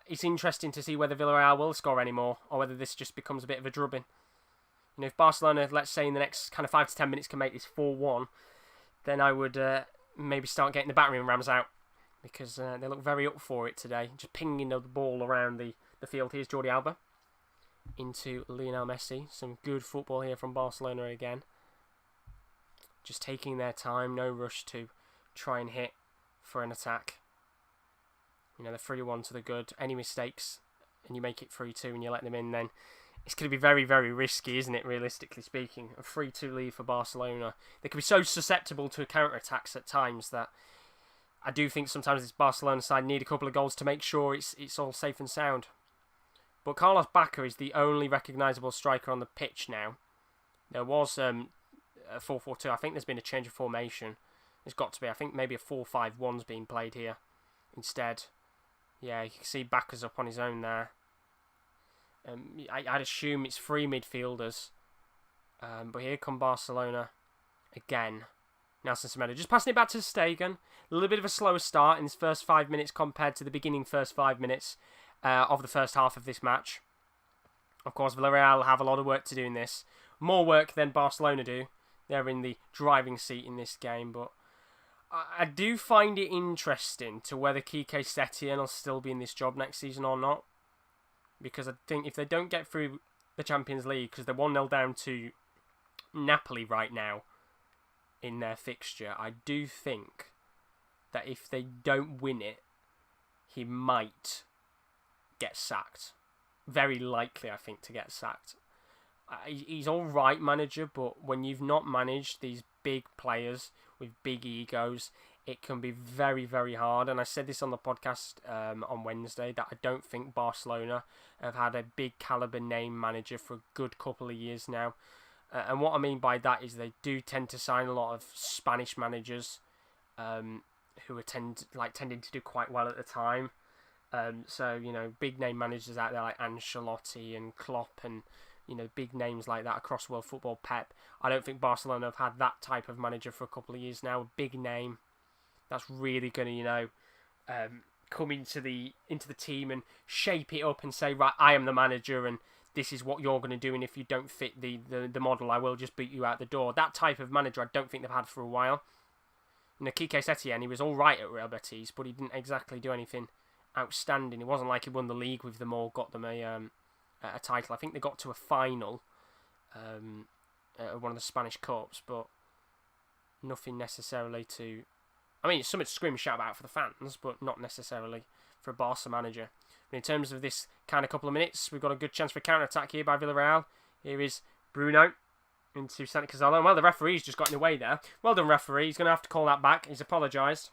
it's interesting to see whether Villarreal will score anymore or whether this just becomes a bit of a drubbing. If Barcelona, let's say in the next kind of 5 to 10 minutes, can make this 4-1, then I would maybe start getting the battering rams out because they look very up for it today. Just pinging the ball around the field. Here's Jordi Alba into Lionel Messi. Some good football here from Barcelona again. Just taking their time, no rush to try and hit for an attack. The 3-1 to the good. Any mistakes and you make it 3-2 and you let them in, then it's going to be very, very risky, isn't it, realistically speaking? A 3-2 lead for Barcelona. They can be so susceptible to counter-attacks at times that I do think sometimes this Barcelona side need a couple of goals to make sure it's all safe and sound. But Carlos Bacca is the only recognisable striker on the pitch now. There was... a 4-4-2. I think there's been a change of formation. There's got to be. I think maybe a 4-5-1's being played here instead. Yeah, you can see Bacca's up on his own there. I'd assume it's 3 midfielders. But here come Barcelona again. Nelson Semedo just passing it back to Stegen. A little bit of a slower start in his first 5 minutes compared to the beginning first 5 minutes of the first half of this match. Of course, Villarreal have a lot of work to do in this. More work than Barcelona do. They're in the driving seat in this game, but I do find it interesting to whether Quique Setien will still be in this job next season or not. Because I think if they don't get through the Champions League, because they're 1-0 down to Napoli right now in their fixture, I do think that if they don't win it, he might get sacked. Very likely, I think, to get sacked. He's all right manager, but when you've not managed these big players with big egos, it can be very, very hard. And I said this on the podcast on Wednesday, that I don't think Barcelona have had a big caliber name manager for a good couple of years now. And what I mean by that is they do tend to sign a lot of Spanish managers who are tending to do quite well at the time. So, big name managers out there like Ancelotti and Klopp and big names like that across world football, Pep. I don't think Barcelona have had that type of manager for a couple of years now. A big name that's really going to, come into the team and shape it up and say, right, I am the manager and this is what you're going to do, and if you don't fit the model, I will just beat you out the door. That type of manager I don't think they've had for a while. Quique Setien, he was all right at Real Betis, but he didn't exactly do anything outstanding. It wasn't like he won the league with them or got them a title. I think they got to a final at one of the Spanish Cups, but nothing necessarily to... I mean, it's something to scream and shout about for the fans, but not necessarily for a Barca manager. In terms of this kind of couple of minutes, we've got a good chance for a counter-attack here by Villarreal. Here is Bruno into Santi Cazorla. Well, the referee's just got in the way there. Well done, referee. He's going to have to call that back. He's apologised.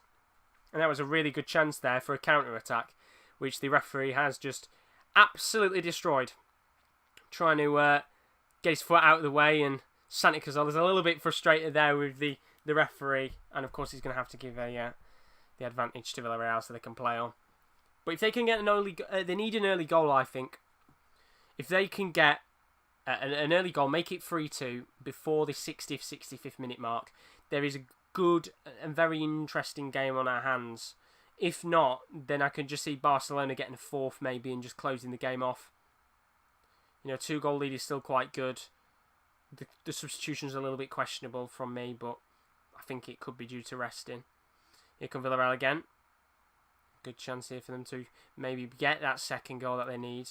And that was a really good chance there for a counter-attack, which the referee has just absolutely destroyed. Trying to get his foot out of the way, and Santi Cazorla's a little bit frustrated there with the referee. And, of course, he's going to have to give the advantage to Villarreal so they can play on. But if they can get they need an early goal, I think. If they can get an early goal, make it 3-2 before the 60th, 65th minute mark, there is a good and very interesting game on our hands. If not, then I can just see Barcelona getting a fourth maybe and just closing the game off. 2-goal lead is still quite good. The substitution's a little bit questionable from me, but I think it could be due to resting. Here come Villarreal again. Good chance here for them to maybe get that second goal that they need.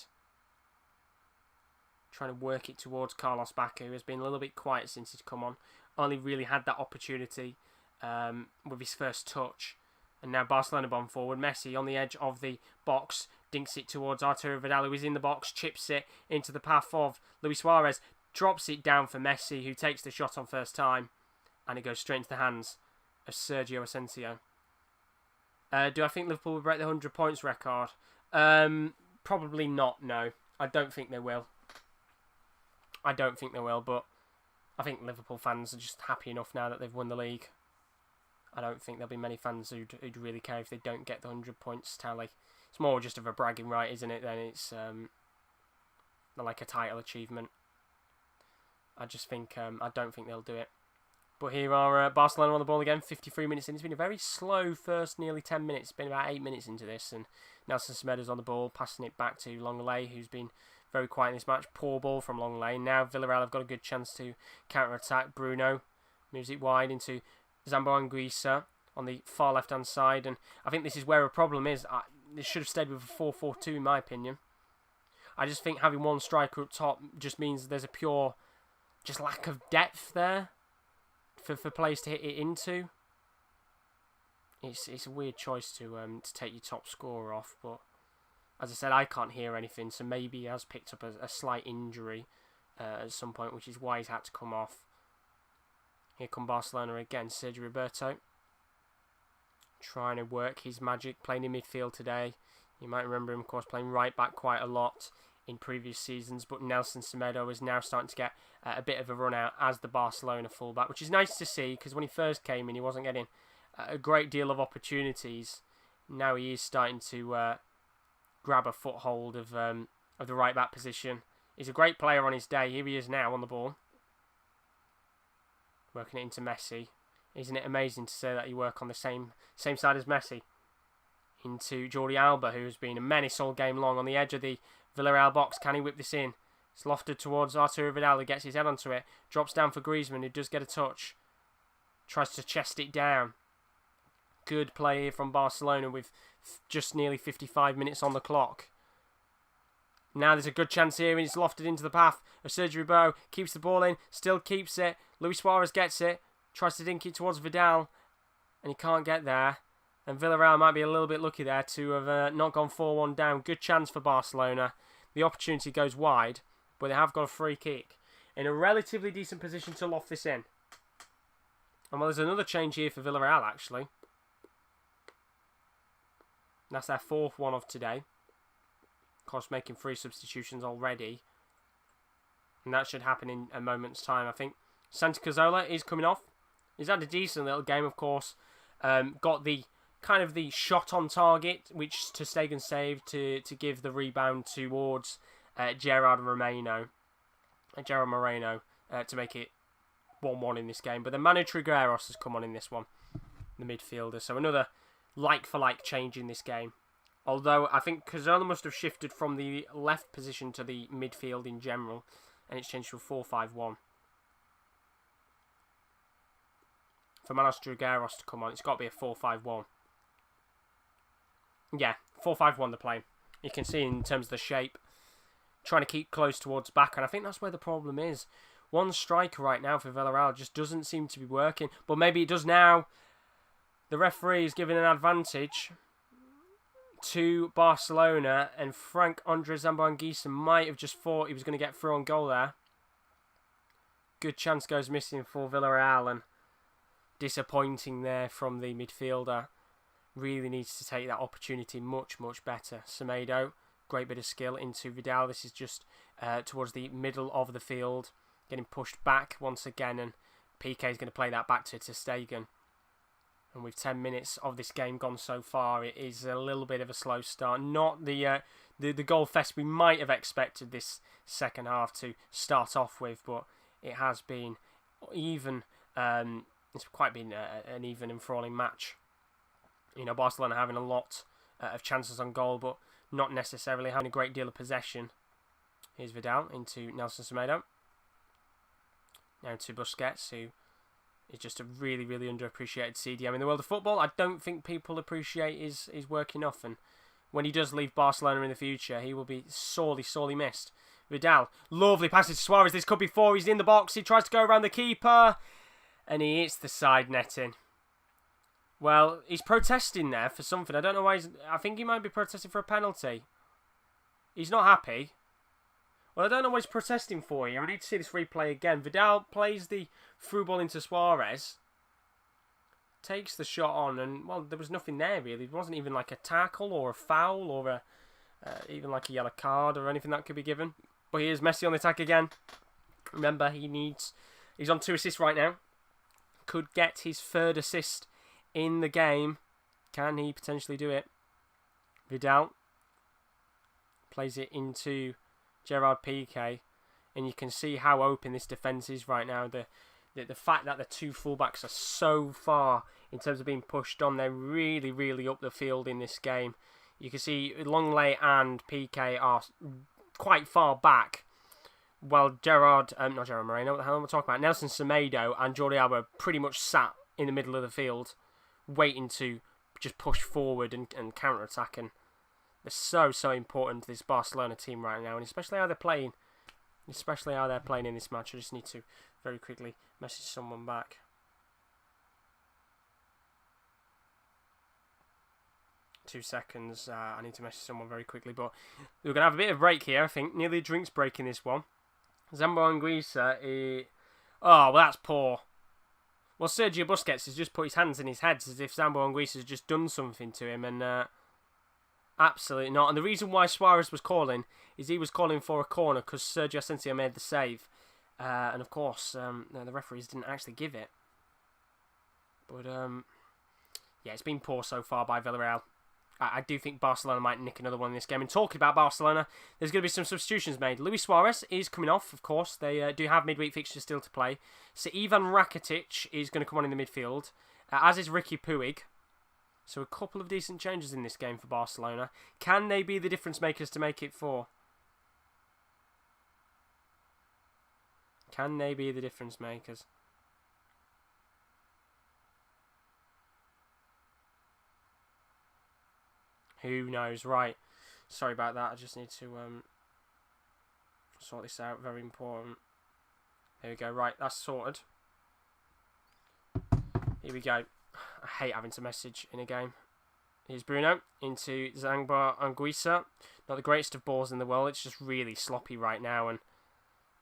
Trying to work it towards Carlos Bacca, who has been a little bit quiet since he's come on. Only really had that opportunity with his first touch. And now Barcelona bomb forward. Messi on the edge of the box. Dinks it towards Arturo Vidal, who is in the box. Chips it into the path of Luis Suarez. Drops it down for Messi, who takes the shot on first time. And it goes straight into the hands of Sergio Asensio. Do I think Liverpool will break the 100 points record? Probably not, no. I don't think they will. But I think Liverpool fans are just happy enough now that they've won the league. I don't think there'll be many fans who'd really care if they don't get the 100 points tally. It's more just of a bragging right, isn't it? Then it's like a title achievement. I just think I don't think they'll do it. But here are Barcelona on the ball again, 53 minutes in. It's been a very slow first nearly 10 minutes. It's been about 8 minutes into this. And Nelson Semedo's on the ball, passing it back to Longley, who's been very quiet in this match. Poor ball from Longley. Now Villarreal have got a good chance to counter-attack. Bruno moves it wide into Zambo Anguissa on the far left-hand side. And I think this is where a problem is. They should have stayed with a 4-4-2 in my opinion. I just think having one striker up top just means there's a pure just lack of depth there for players to hit it into. It's a weird choice to take your top scorer off, but as I said, I can't hear anything, so maybe he has picked up a slight injury at some point, which is why he's had to come off. Here come Barcelona again. Sergio Roberto trying to work his magic, playing in midfield today. You might remember him, of course, playing right back quite a lot in previous seasons, but Nelson Semedo is now starting to get a bit of a run out as the Barcelona fullback, which is nice to see, because when he first came in, he wasn't getting a great deal of opportunities. Now he is starting to grab a foothold of the right back position. He's a great player on his day. Here he is now on the ball, working it into Messi. Isn't it amazing to say that you work on the same side as Messi? Into Jordi Alba, who has been a menace all game long on the edge of the Villarreal box. Can he whip this in? It's lofted towards Arturo Vidal, who gets his head onto it. Drops down for Griezmann, who does get a touch. Tries to chest it down. Good play here from Barcelona with just nearly 55 minutes on the clock. Now there's a good chance here, and it's lofted into the path of Sergio Roberto. Keeps the ball in, still keeps it. Luis Suarez gets it. Tries to dink it towards Vidal, and he can't get there. And Villarreal might be a little bit lucky there to have not gone 4-1 down. Good chance for Barcelona. The opportunity goes wide, but they have got a free kick. In a relatively decent position to loft this in. And well, there's another change here for Villarreal, actually. That's their fourth one of today. Of course, making 3 substitutions already. And that should happen in a moment's time, I think. Santi Cazorla is coming off. He's had a decent little game, of course. Got the kind of the shot on target, which ter Stegen saved to give the rebound towards Gerard Moreno. To make it 1-1 in this game. But then Manu Trigueros has come on in this one, the midfielder. So another like-for-like change in this game. Although I think Cazorla must have shifted from the left position to the midfield in general, and it's changed to a 4-5-1. For Manos Dragaros to come on, it's got to be a 4-5-1. Yeah, 4-5-1 they're playing. You can see in terms of the shape, trying to keep close towards back, and I think that's where the problem is. One striker right now for Villarreal just doesn't seem to be working, but maybe it does now. The referee is giving an advantage to Barcelona, and Frank-Andre Zambo-Anguissa might have just thought he was going to get through on goal there. Good chance goes missing for Villarreal, and disappointing there from the midfielder. Really needs to take that opportunity much, much better. Semedo, great bit of skill into Vidal. This is just towards the middle of the field. Getting pushed back once again, and Piqué is going to play that back to Stegen. And with 10 minutes of this game gone so far, it is a little bit of a slow start. Not the goal fest we might have expected this second half to start off with, but it has been even. It's quite been an even, enthralling match. You know, Barcelona having a lot of chances on goal, but not necessarily having a great deal of possession. Here's Vidal into Nelson Semedo. Now to Busquets, who is just a really, really underappreciated CDM in the world of football. I don't think people appreciate his work enough, and when he does leave Barcelona in the future, he will be sorely, sorely missed. Vidal, lovely passes to Suarez. This could be 4. He's in the box. He tries to go around the keeper, and he hits the side netting. Well, he's protesting there for something. I don't know why. I think he might be protesting for a penalty. He's not happy. Well, I don't know what he's protesting for here. I need to see this replay again. Vidal plays the through ball into Suarez. Takes the shot on, and, well, there was nothing there, really. It wasn't even like a tackle or a foul or even like a yellow card or anything that could be given. But here's Messi on the attack again. Remember, he's on 2 assists right now. Could get his 3rd assist in the game. Can he potentially do it? Vidal plays it into Gerard Piqué, and you can see how open this defence is right now. The fact that the 2 fullbacks are so far in terms of being pushed on, they're really, really up the field in this game. You can see Longley and Piqué are quite far back, while not Gerard Moreno, what the hell am I talking about? Nelson Semedo and Jordi Alba are pretty much sat in the middle of the field, waiting to just push forward and counter-attack. And they're so, so important to this Barcelona team right now, and especially how they're playing. Especially how they're playing in this match. I just need to very quickly message someone back. Two seconds. I need to message someone very quickly, but we're going to have a bit of a break here, I think. Nearly a drinks break in this one. Zambo-Anguissa. Oh, well, that's poor. Well, Sergio Busquets has just put his hands in his head as if Zambo-Anguissa has just done something to him, and absolutely not. And the reason why Suarez was calling is he was calling for a corner because Sergio Asensio made the save. And of course, the referees didn't actually give it. But, yeah, it's been poor so far by Villarreal. I do think Barcelona might nick another one in this game. And talking about Barcelona, there's going to be some substitutions made. Luis Suarez is coming off, of course. They do have midweek fixtures still to play. So Ivan Rakitic is going to come on in the midfield, as is Ricky Puig. So a couple of decent changes in this game for Barcelona. Can they be the difference makers to make it 4? Can they be the difference makers? Who knows? Right. Sorry about that. I just need to sort this out. Very important. There we go. Right. That's sorted. Here we go. I hate having to message in a game. Here's Bruno into Zambo-Anguissa. Not the greatest of balls in the world. It's just really sloppy right now and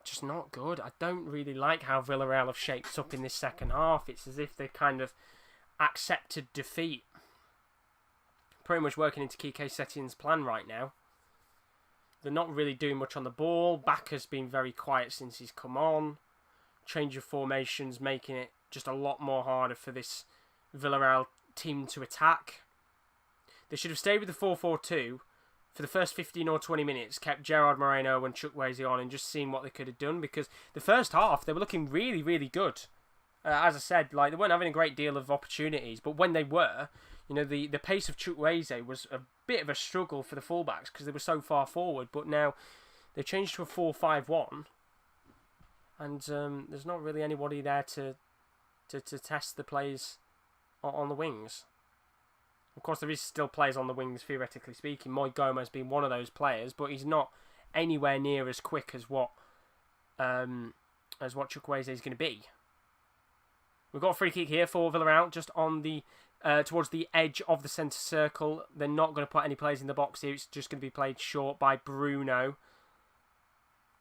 just not good. I don't really like how Villarreal have shaped up in this second half. It's as if they kind of accepted defeat. Pretty much working into Quique Setien's plan right now. They're not really doing much on the ball. Backer's been very quiet since he's come on. Change of formations making it just a lot more harder for this Villarreal team to attack. They should have stayed with the 4-4-2 for the first 15 or 20 minutes, kept Gerard Moreno and Chukwueze on and just seen what they could have done, because the first half they were looking really, really good. As I said, like, they weren't having a great deal of opportunities, but when they were, You know, the pace of Chukwueze was a bit of a struggle for the fullbacks because they were so far forward, but now they've changed to a 4-5-1, and there's not really anybody there to test the players on the wings. Of course, there is still players on the wings, theoretically speaking. Moy Gomez being one of those players, but he's not anywhere near as quick as what Chukwueze is going to be. We've got a free kick here for Villarreal, just on the towards the edge of the centre circle. They're not going to put any players in the box here. It's just going to be played short by Bruno.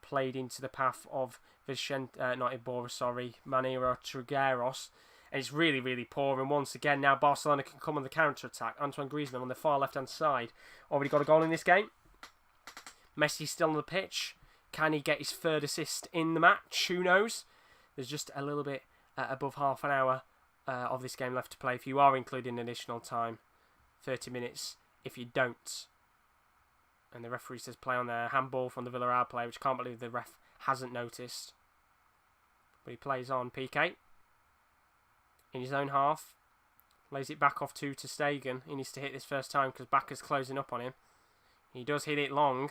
Played into the path of Manera Trigueros. And it's really, really poor. And once again, now Barcelona can come on the counter-attack. Antoine Griezmann on the far left-hand side. Already got a goal in this game. Messi still on the pitch. Can he get his third assist in the match? Who knows? There's just a little bit above half an hour of this game left to play. If you are including additional time, 30 minutes if you don't. And the referee says play on there. Handball from the Villarreal player, which I can't believe the ref hasn't noticed. But he plays on. PK. In his own half. Lays it back off to Stegen. He needs to hit this first time because Backer's closing up on him. He does hit it long.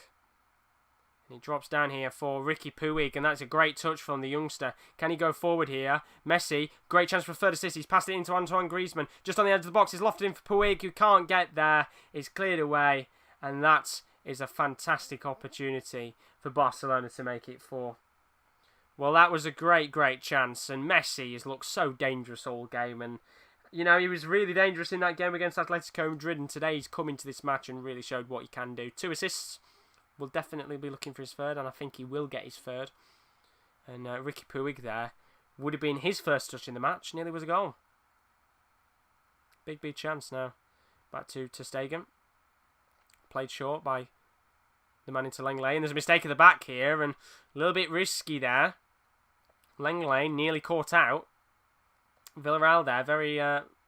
And he drops down here for Ricky Puig. And that's a great touch from the youngster. Can he go forward here? Messi. Great chance for a third assist. He's passed it into Antoine Griezmann. Just on the edge of the box. He's lofted in for Puig, who can't get there. It's cleared away. And that is a fantastic opportunity for Barcelona to make it 4. Well, that was a great, great chance. And Messi has looked so dangerous all game. And, you know, he was really dangerous in that game against Atletico Madrid. And today he's come into this match and really showed what he can do. 2 assists. Will definitely be looking for his third. And I think he will get his third. And Ricky Puig there would have been his first touch in the match. Nearly was a goal. Big, big chance now. Back to Stegen. Played short by the man into Lenglet. And there's a mistake at the back here. And a little bit risky there. Lenglet nearly caught out. Villarreal there, very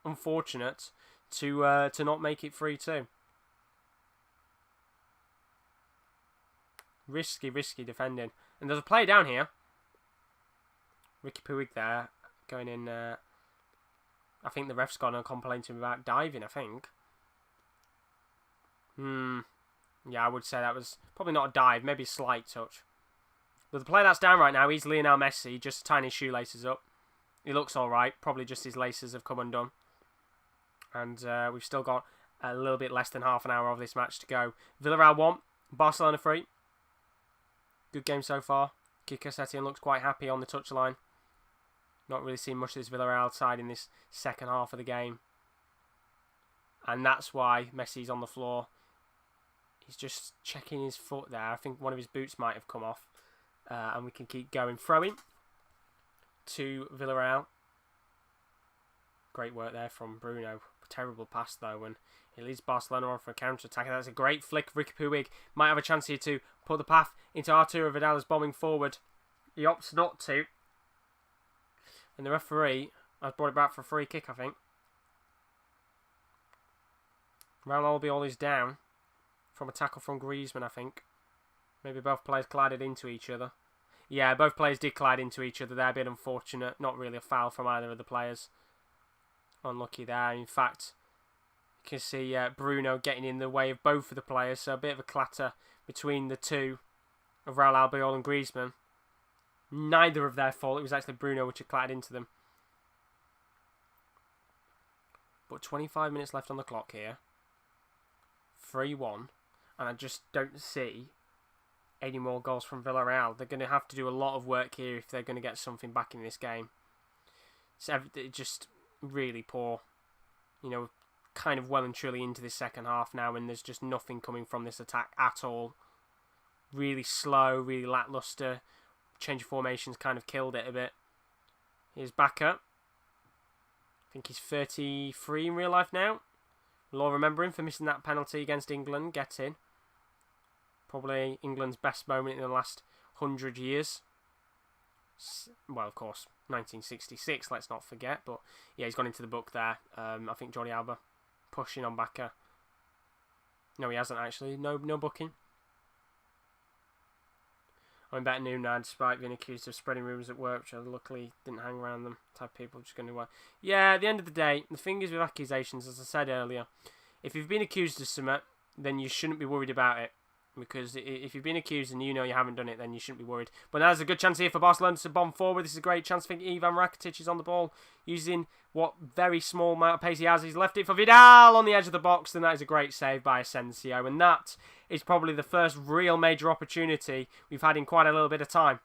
unfortunate to not make it 3-2. Risky defending. And there's a play down here. Ricky Puig there, going in. I think the ref's gone and complained to him about diving, I think. Yeah, I would say that was probably not a dive, maybe a slight touch. But the player that's down right now, he's Lionel Messi, just tying his shoelaces up. He looks alright, probably just his laces have come undone. And we've still got a little bit less than half an hour of this match to go. Villarreal 1, Barcelona 3. Good game so far. Kike Setien looks quite happy on the touchline. Not really seen much of this Villarreal side in this second half of the game. And that's why Messi's on the floor. He's just checking his foot there. I think one of his boots might have come off. And we can keep going. Throwing to Villarreal. Great work there from Bruno. Terrible pass though. And it leads Barcelona on for a counter-attack. That's a great flick. Ricky Puig might have a chance here to put the path into Arturo Vidal as bombing forward. He opts not to. And the referee has brought it back for a free kick, I think. Raul Albiol is down from a tackle from Griezmann, I think. Maybe both players collided into each other. Yeah, both players did collide into each other. They're a bit unfortunate. Not really a foul from either of the players. Unlucky there. In fact, you can see Bruno getting in the way of both of the players. So a bit of a clatter between the two of Raul Albiol and Griezmann. Neither of their fault. It was actually Bruno which had clattered into them. But 25 minutes left on the clock here. 3-1. And I just don't see any more goals from Villarreal. They're going to have to do a lot of work here if they're going to get something back in this game. It's just really poor. You know, kind of well and truly into this second half now, and there's just nothing coming from this attack at all. Really slow, really lackluster. Change of formations kind of killed it a bit. Here's Bakker. I think he's 33 in real life now. We'll all remember him for missing that penalty against England. Get in. Probably England's best moment in the last 100 years. Well, of course, 1966, let's not forget. But yeah, he's gone into the book there. I think Jordi Alba pushing on Bakker. No, he hasn't actually. No booking. I'm better known now, despite being accused of spreading rumours at work, which I luckily didn't hang around them. Type people just going to... Yeah, at the end of the day, the thing is with accusations, as I said earlier, if you've been accused of something, then you shouldn't be worried about it. Because if you've been accused and you know you haven't done it, then you shouldn't be worried. But there's a good chance here for Barcelona to bomb forward. This is a great chance. I think Ivan Rakitic is on the ball, using what very small amount of pace he has. He's left it for Vidal on the edge of the box, and that is a great save by Asensio. And that is probably the first real major opportunity we've had in quite a little bit of time.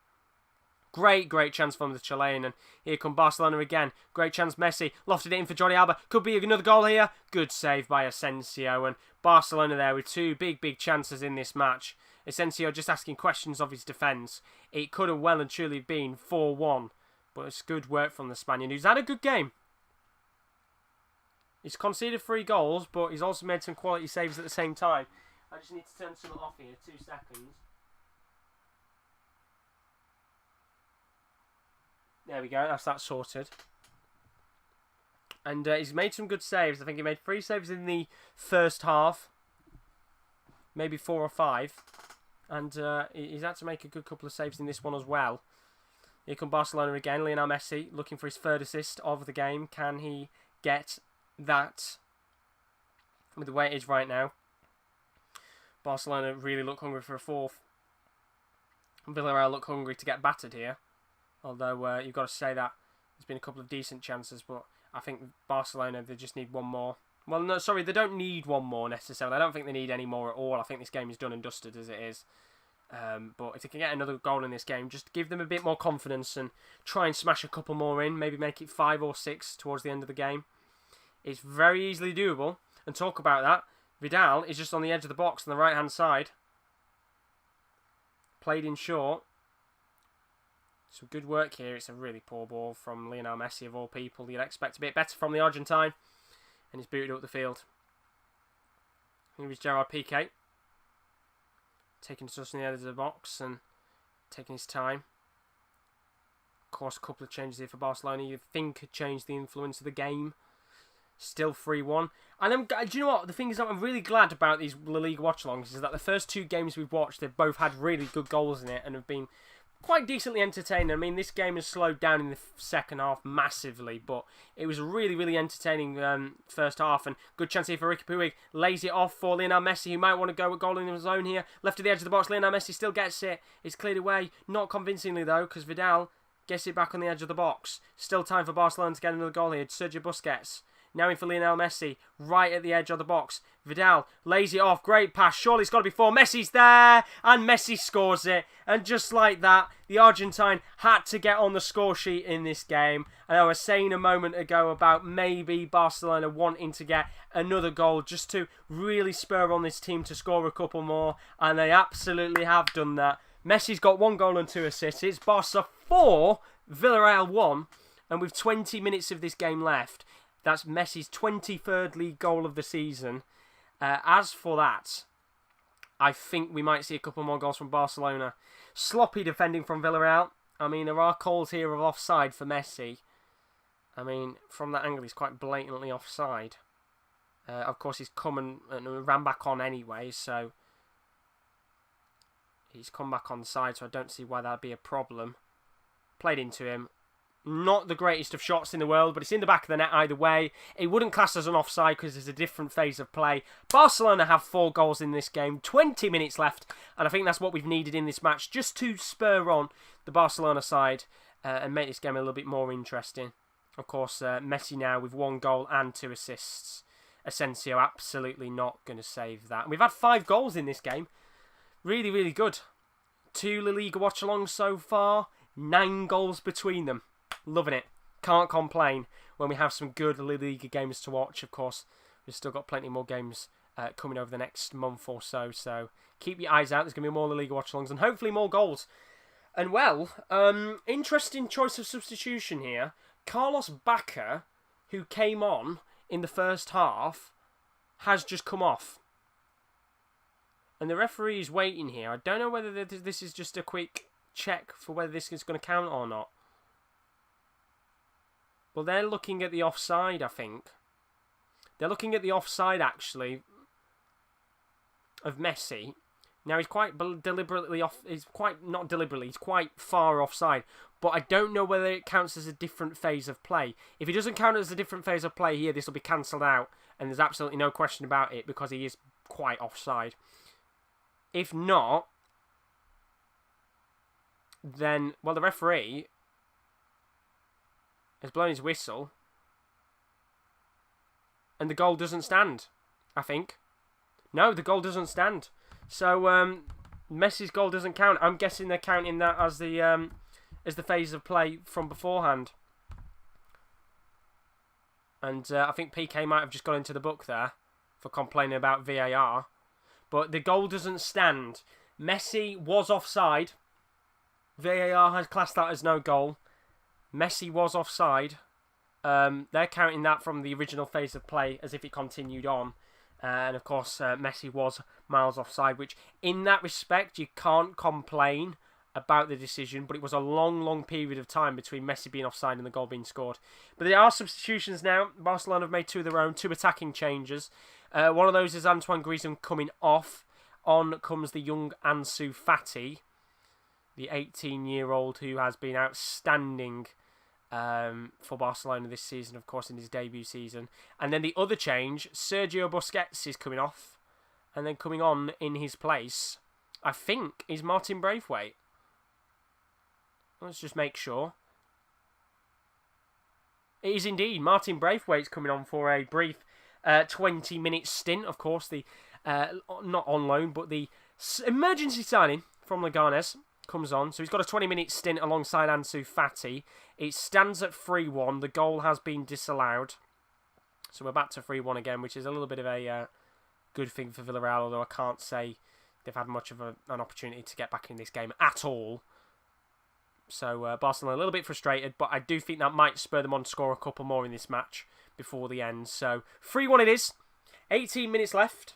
Great chance from the Chilean, and here come Barcelona again. Great chance, Messi lofted it in for Jordi Alba. Could be another goal here. Good save by Asensio, and Barcelona there with two big chances in this match. Asensio just asking questions of his defence. It could have well and truly been 4-1, but it's good work from the Spaniard, who's had a good game. He's conceded 3 goals, but he's also made some quality saves at the same time. I just need to turn something off here, 2 seconds. There we go, that's that sorted. And he's made some good saves. I think he made 3 saves in the first half. Maybe 4 or 5. And he's had to make a good couple of saves in this one as well. Here come Barcelona again. Lionel Messi looking for his 3rd assist of the game. Can he get that with the way it is right now? Barcelona really look hungry for a 4th. Villarreal look hungry to get battered here. Although you've got to say that there's been a couple of decent chances, but I think Barcelona, they just need one more. Well, no, sorry, they don't need one more necessarily. I don't think they need any more at all. I think this game is done and dusted as it is. But if they can get another goal in this game, just give them a bit more confidence and try and smash a couple more in. Maybe make it 5 or 6 towards the end of the game. It's very easily doable. And talk about that, Vidal is just on the edge of the box on the right-hand side. Played in short. Some good work here. It's a really poor ball from Lionel Messi, of all people. You'd expect a bit better from the Argentine. And he's booted up the field. Here is Gerard Piqué. Taking just on the edge of the box and taking his time. Of course, a couple of changes here for Barcelona. You'd think could change the influence of the game. Still 3-1. And then, do you know what? The thing is that I'm really glad about these La Liga watch-alongs is that the first 2 games we've watched, they've both had really good goals in it and have been quite decently entertaining. I mean, this game has slowed down in the second half massively, but it was a really entertaining first half. And good chance here for Ricky Puig. Lays it off for Lionel Messi, who might want to go with goal in his own here. Left to the edge of the box, Lionel Messi still gets it. It's cleared away. Not convincingly, though, because Vidal gets it back on the edge of the box. Still time for Barcelona to get another goal here. Sergio Busquets. Now in for Lionel Messi, right at the edge of the box. Vidal lays it off, great pass, surely it's got to be 4. Messi's there, and Messi scores it. And just like that, the Argentine had to get on the score sheet in this game. And I was saying a moment ago about maybe Barcelona wanting to get another goal just to really spur on this team to score a couple more. And they absolutely have done that. Messi's got 1 goal and 2 assists. It's Barca 4, Villarreal 1. And with 20 minutes of this game left, that's Messi's 23rd league goal of the season. As for that, I think we might see a couple more goals from Barcelona. Sloppy defending from Villarreal. I mean, there are calls here of offside for Messi. I mean, from that angle, he's quite blatantly offside. Of course, he's come and ran back on anyway, so he's come back on side, so I don't see why that'd be a problem. Played into him. Not the greatest of shots in the world, but it's in the back of the net either way. It wouldn't class as an offside because there's a different phase of play. Barcelona have 4 goals in this game, 20 minutes left, and I think that's what we've needed in this match, just to spur on the Barcelona side and make this game a little bit more interesting. Of course, Messi now with 1 goal and 2 assists. Asensio absolutely not going to save that. We've had 5 goals in this game. Really good. 2 La Liga watch-alongs so far, 9 goals between them. Loving it. Can't complain when we have some good La Liga games to watch. Of course, we've still got plenty more games coming over the next month or so. So keep your eyes out. There's going to be more La Liga watch-alongs and hopefully more goals. And well, interesting choice of substitution here. Carlos Bacca, who came on in the first half, has just come off. And the referee is waiting here. I don't know whether this is just a quick check for whether this is going to count or not. Well, they're looking at the offside, I think. They're looking at the offside, actually, of Messi. Now, he's quite deliberately off. He's quite, not deliberately, he's quite far offside. But I don't know whether it counts as a different phase of play. If it doesn't count as a different phase of play here, this will be cancelled out. And there's absolutely no question about it because he is quite offside. If not, then, well, the referee has blown his whistle. And the goal doesn't stand, I think. No, the goal doesn't stand. So, Messi's goal doesn't count. I'm guessing they're counting that as the phase of play from beforehand. And I think PK might have just got into the book there for complaining about VAR. But the goal doesn't stand. Messi was offside. VAR has classed that as no goal. Messi was offside. They're counting that from the original phase of play as if it continued on. And of course, Messi was miles offside, which in that respect, you can't complain about the decision, but it was a long, long period of time between Messi being offside and the goal being scored. But there are substitutions now. Barcelona have made two of their own, two attacking changes. One of those is Antoine Griezmann coming off. On comes the young Ansu Fati, the 18-year-old who has been outstanding for Barcelona this season, of course, in his debut season. And then the other change, Sergio Busquets is coming off. And then coming on in his place, I think, is Martin Braithwaite. Let's just make sure. It is indeed. Martin Braithwaite's coming on for a brief 20-minute stint. Of course, the not on loan, but the emergency signing from Leganes comes on. So he's got a 20-minute stint alongside Ansu Fati. It stands at 3-1. The goal has been disallowed. So we're back to 3-1 again, which is a little bit of a good thing for Villarreal, although I can't say they've had much of an opportunity to get back in this game at all. So Barcelona a little bit frustrated, but I do think that might spur them on to score a couple more in this match before the end. So 3-1 it is. 18 minutes left.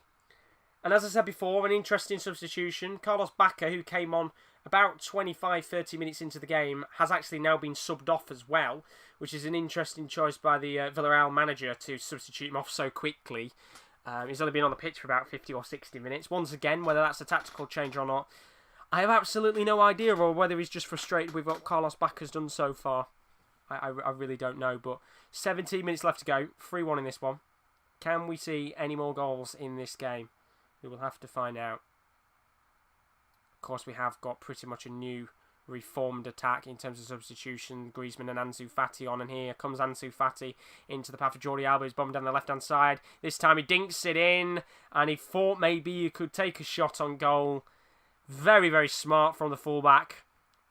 And as I said before, an interesting substitution. Carlos Bacca, who came on about 25-30 minutes into the game, has actually now been subbed off as well, which is an interesting choice by the Villarreal manager to substitute him off so quickly. He's only been on the pitch for about 50 or 60 minutes. Once again, whether that's a tactical change or not, I have absolutely no idea, or whether he's just frustrated with what Carlos Bacca's done so far. I really don't know, but 17 minutes left to go. 3-1 in this one. Can we see any more goals in this game? We will have to find out. Of course, we have got pretty much a new reformed attack in terms of substitution. Griezmann and Ansu Fati on, and here comes Ansu Fati into the path of Jordi Alba. He's bombed down the left-hand side. This time he dinks it in, and he thought maybe he could take a shot on goal. Very, very smart from the fullback,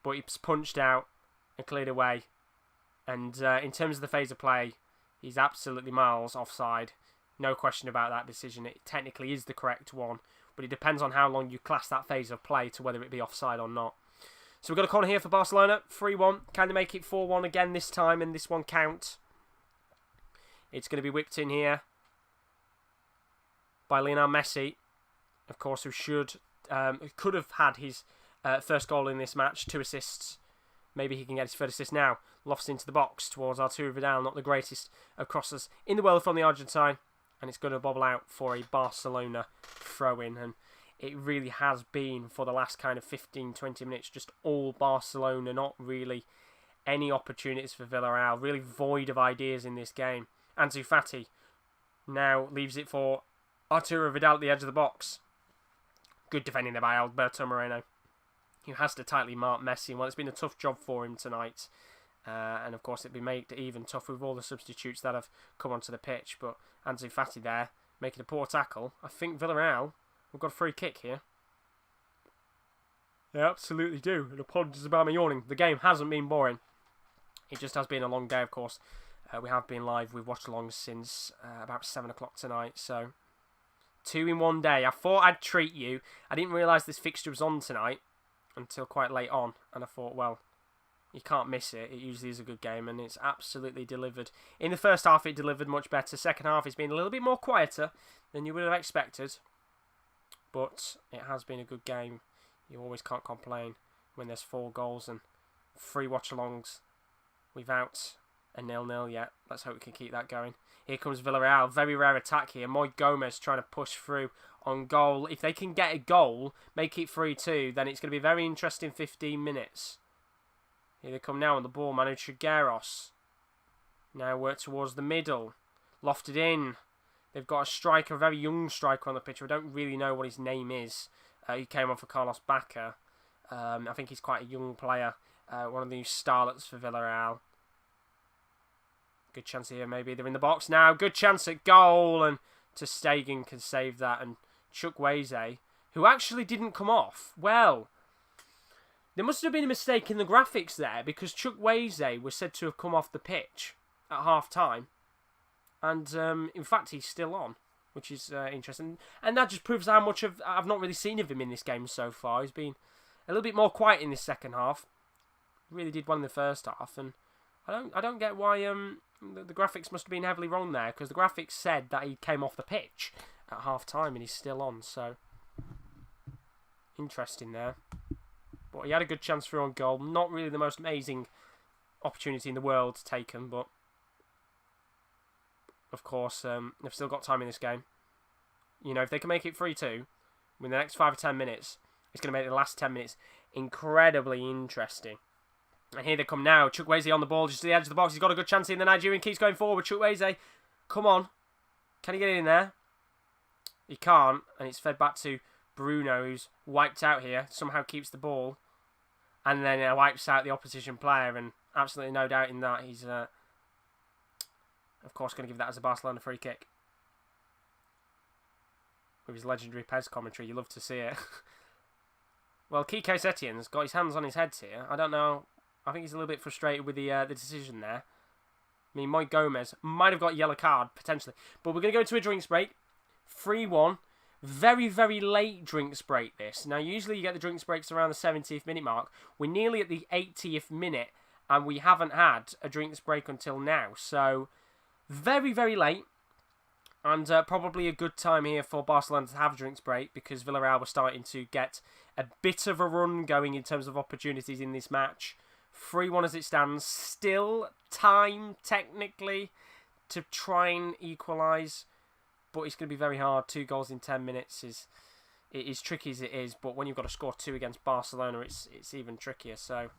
but he's punched out and cleared away. And in terms of the phase of play, he's absolutely miles offside. No question about that decision. It technically is the correct one, but it depends on how long you class that phase of play to whether it be offside or not. So we've got a corner here for Barcelona. 3-1. Can they make it 4-1 again this time and this one count? It's going to be whipped in here by Lionel Messi, of course, who could have had his first goal in this match, 2 assists. Maybe he can get his third assist now. Lofts into the box towards Arturo Vidal, not the greatest of crosses in the world from the Argentine. And it's going to bobble out for a Barcelona throw-in. And it really has been, for the last kind of 15-20 minutes, just all Barcelona. Not really any opportunities for Villarreal. Really void of ideas in this game. Ansu Fati now leaves it for Arturo Vidal at the edge of the box. Good defending there by Alberto Moreno, who has to tightly mark Messi. Well, it's been a tough job for him tonight. And of course, it'd be made even tougher with all the substitutes that have come onto the pitch. But Ansu Fati there, making a poor tackle. I think Villarreal, we've got a free kick here. They absolutely do. And apologies about my yawning. The game hasn't been boring. It just has been a long day, of course. We have been live with Watchalongs since about 7 o'clock tonight. So 2 in 1 day. I thought I'd treat you. I didn't realise this fixture was on tonight until quite late on. And I thought, well, you can't miss it. It usually is a good game, and it's absolutely delivered. In the first half, it delivered much better. Second half, it's been a little bit more quieter than you would have expected. But it has been a good game. You always can't complain when there's 4 goals and 3 watch-alongs without A 0-0, yeah. Let's hope we can keep that going. Here comes Villarreal. Very rare attack here. Moy Gomez trying to push through on goal. If they can get a goal, make it 3-2, then it's going to be a very interesting 15 minutes. Here they come now on the ball. Manu Trigueros. Now work towards the middle. Lofted in. They've got a striker, a very young striker on the pitch. I don't really know what his name is. He came on for Carlos Bacca. I think he's quite a young player. One of the new starlets for Villarreal. Good chance here, maybe. They're in the box now. Good chance at goal. And Ter Stegen can save that. And Chukwueze, who actually didn't come off. Well, there must have been a mistake in the graphics there, because Chukwueze was said to have come off the pitch at half-time. And, in fact, he's still on, which is interesting. And that just proves how much I've not really seen of him in this game so far. He's been a little bit more quiet in this second half. Really did well in the first half. And I don't get why the graphics must have been heavily wrong there, because the graphics said that he came off the pitch at half-time and he's still on. So, interesting there. But he had a good chance for on goal. Not really the most amazing opportunity in the world taken, but of course, they've still got time in this game. You know, if they can make it 3-2 within the next 5 or 10 minutes, it's going to make the last 10 minutes incredibly interesting. And here they come now. Chukwueze on the ball, just to the edge of the box. He's got a good chance in. The Nigerian keeps going forward. Chukwueze, come on. Can he get in there? He can't. And it's fed back to Bruno, who's wiped out here. Somehow keeps the ball. And then wipes out the opposition player. And absolutely no doubt in that. He's, of course, going to give that as a Barcelona free kick. With his legendary Pez commentary. You love to see it. Well, Kike Setien's got his hands on his head here. I don't know. I think he's a little bit frustrated with the decision there. I mean, Moy Gomez might have got a yellow card, potentially. But we're going to go into a drinks break. 3-1. Very, very late drinks break, this. Now, usually you get the drinks breaks around the 70th minute mark. We're nearly at the 80th minute, and we haven't had a drinks break until now. So, very, very late. And probably a good time here for Barcelona to have a drinks break, because Villarreal were starting to get a bit of a run going in terms of opportunities in this match. 3-1 as it stands. Still time, technically, to try and equalise. But it's going to be very hard. 2 goals in 10 minutes is tricky as it is. But when you've got to score 2 against Barcelona, it's even trickier. So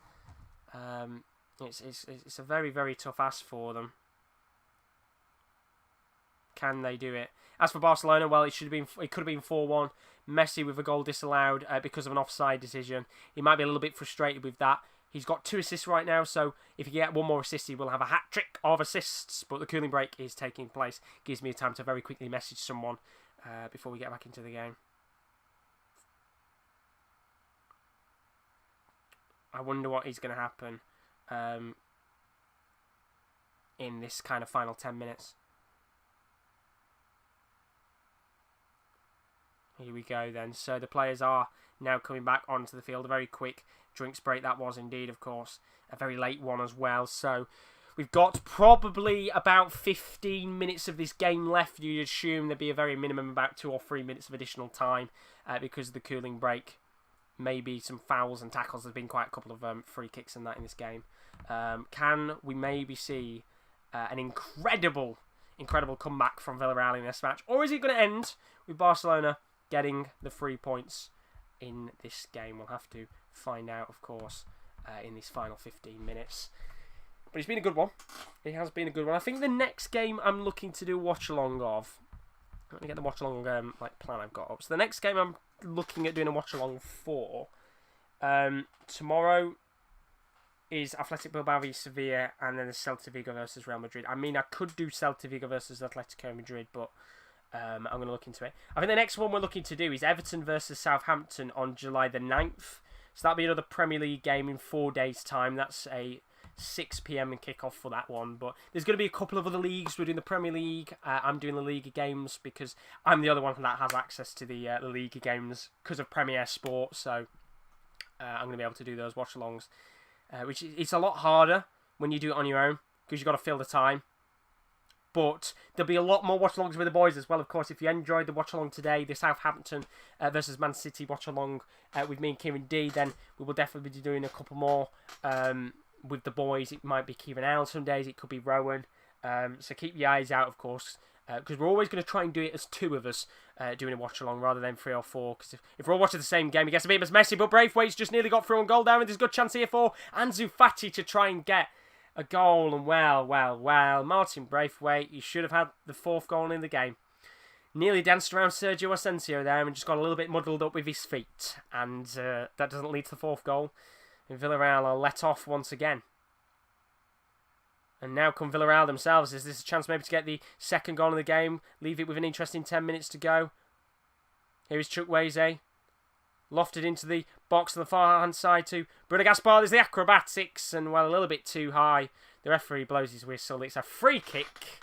it's a very, very tough ask for them. Can they do it? As for Barcelona, well, it could have been 4-1. Messi with a goal disallowed because of an offside decision. He might be a little bit frustrated with that. He's got 2 assists right now, so if he get 1 more assist, he will have a hat-trick of assists. But the cooling break is taking place. Gives me time to very quickly message someone before we get back into the game. I wonder what is going to happen in this kind of final 10 minutes. Here we go then. So the players are now coming back onto the field. A very quick drinks break that was indeed, of course. A very late one as well. So we've got probably about 15 minutes of this game left. You'd assume there'd be a very minimum about 2 or 3 minutes of additional time because of the cooling break. Maybe some fouls and tackles. There's been quite a couple of free kicks and that in this game. Can we maybe see an incredible comeback from Villarreal in this match? Or is it going to end with Barcelona getting the 3 points in this game? We'll have to find out, of course, in these final 15 minutes. But it's been a good one. It has been a good one. I think the next game I'm looking to do a watch-along of. Let me get the watch-along plan I've got up. So the next game I'm looking at doing a watch-along for. Tomorrow is Athletic Bilbao v Sevilla, and then the Celta Vigo versus Real Madrid. I mean, I could do Celta Vigo versus Atletico Madrid, but I'm going to look into it. I think the next one we're looking to do is Everton versus Southampton on July the 9th. So that'll be another Premier League game in 4 days' time. That's a 6 PM kickoff for that one. But there's going to be a couple of other leagues. We're doing the Premier League. I'm doing the Liga games because I'm the other one that has access to the Liga games because of Premier Sport. So I'm going to be able to do those watch-alongs. Which it's a lot harder when you do it on your own because you've got to fill the time. But there'll be a lot more watch-alongs with the boys as well. Of course, if you enjoyed the watch-along today, the Southampton versus Man City watch-along with me and Kieran D, then we will definitely be doing a couple more with the boys. It might be Kieran Al some days. It could be Rowan. So keep your eyes out, of course, because we're always going to try and do it as 2 of us doing a watch-along rather than 3 or 4. Because if we're all watching the same game, it gets a bit messy. But Braithwaite's just nearly got through on goal down, and there's a good chance here for Ansu Fati to try and get a goal. And well, Martin Braithwaite, you should have had the 4th goal in the game. Nearly danced around Sergio Asensio there and just got a little bit muddled up with his feet. And that doesn't lead to the 4th goal. And Villarreal are let off once again. And now come Villarreal themselves. Is this a chance maybe to get the 2nd goal in the game? Leave it with an interesting 10 minutes to go. Here is Chukwueze. Lofted into the box on the far-hand side to Bruno Gaspar. There's the acrobatics. And, well, a little bit too high. The referee blows his whistle. It's a free kick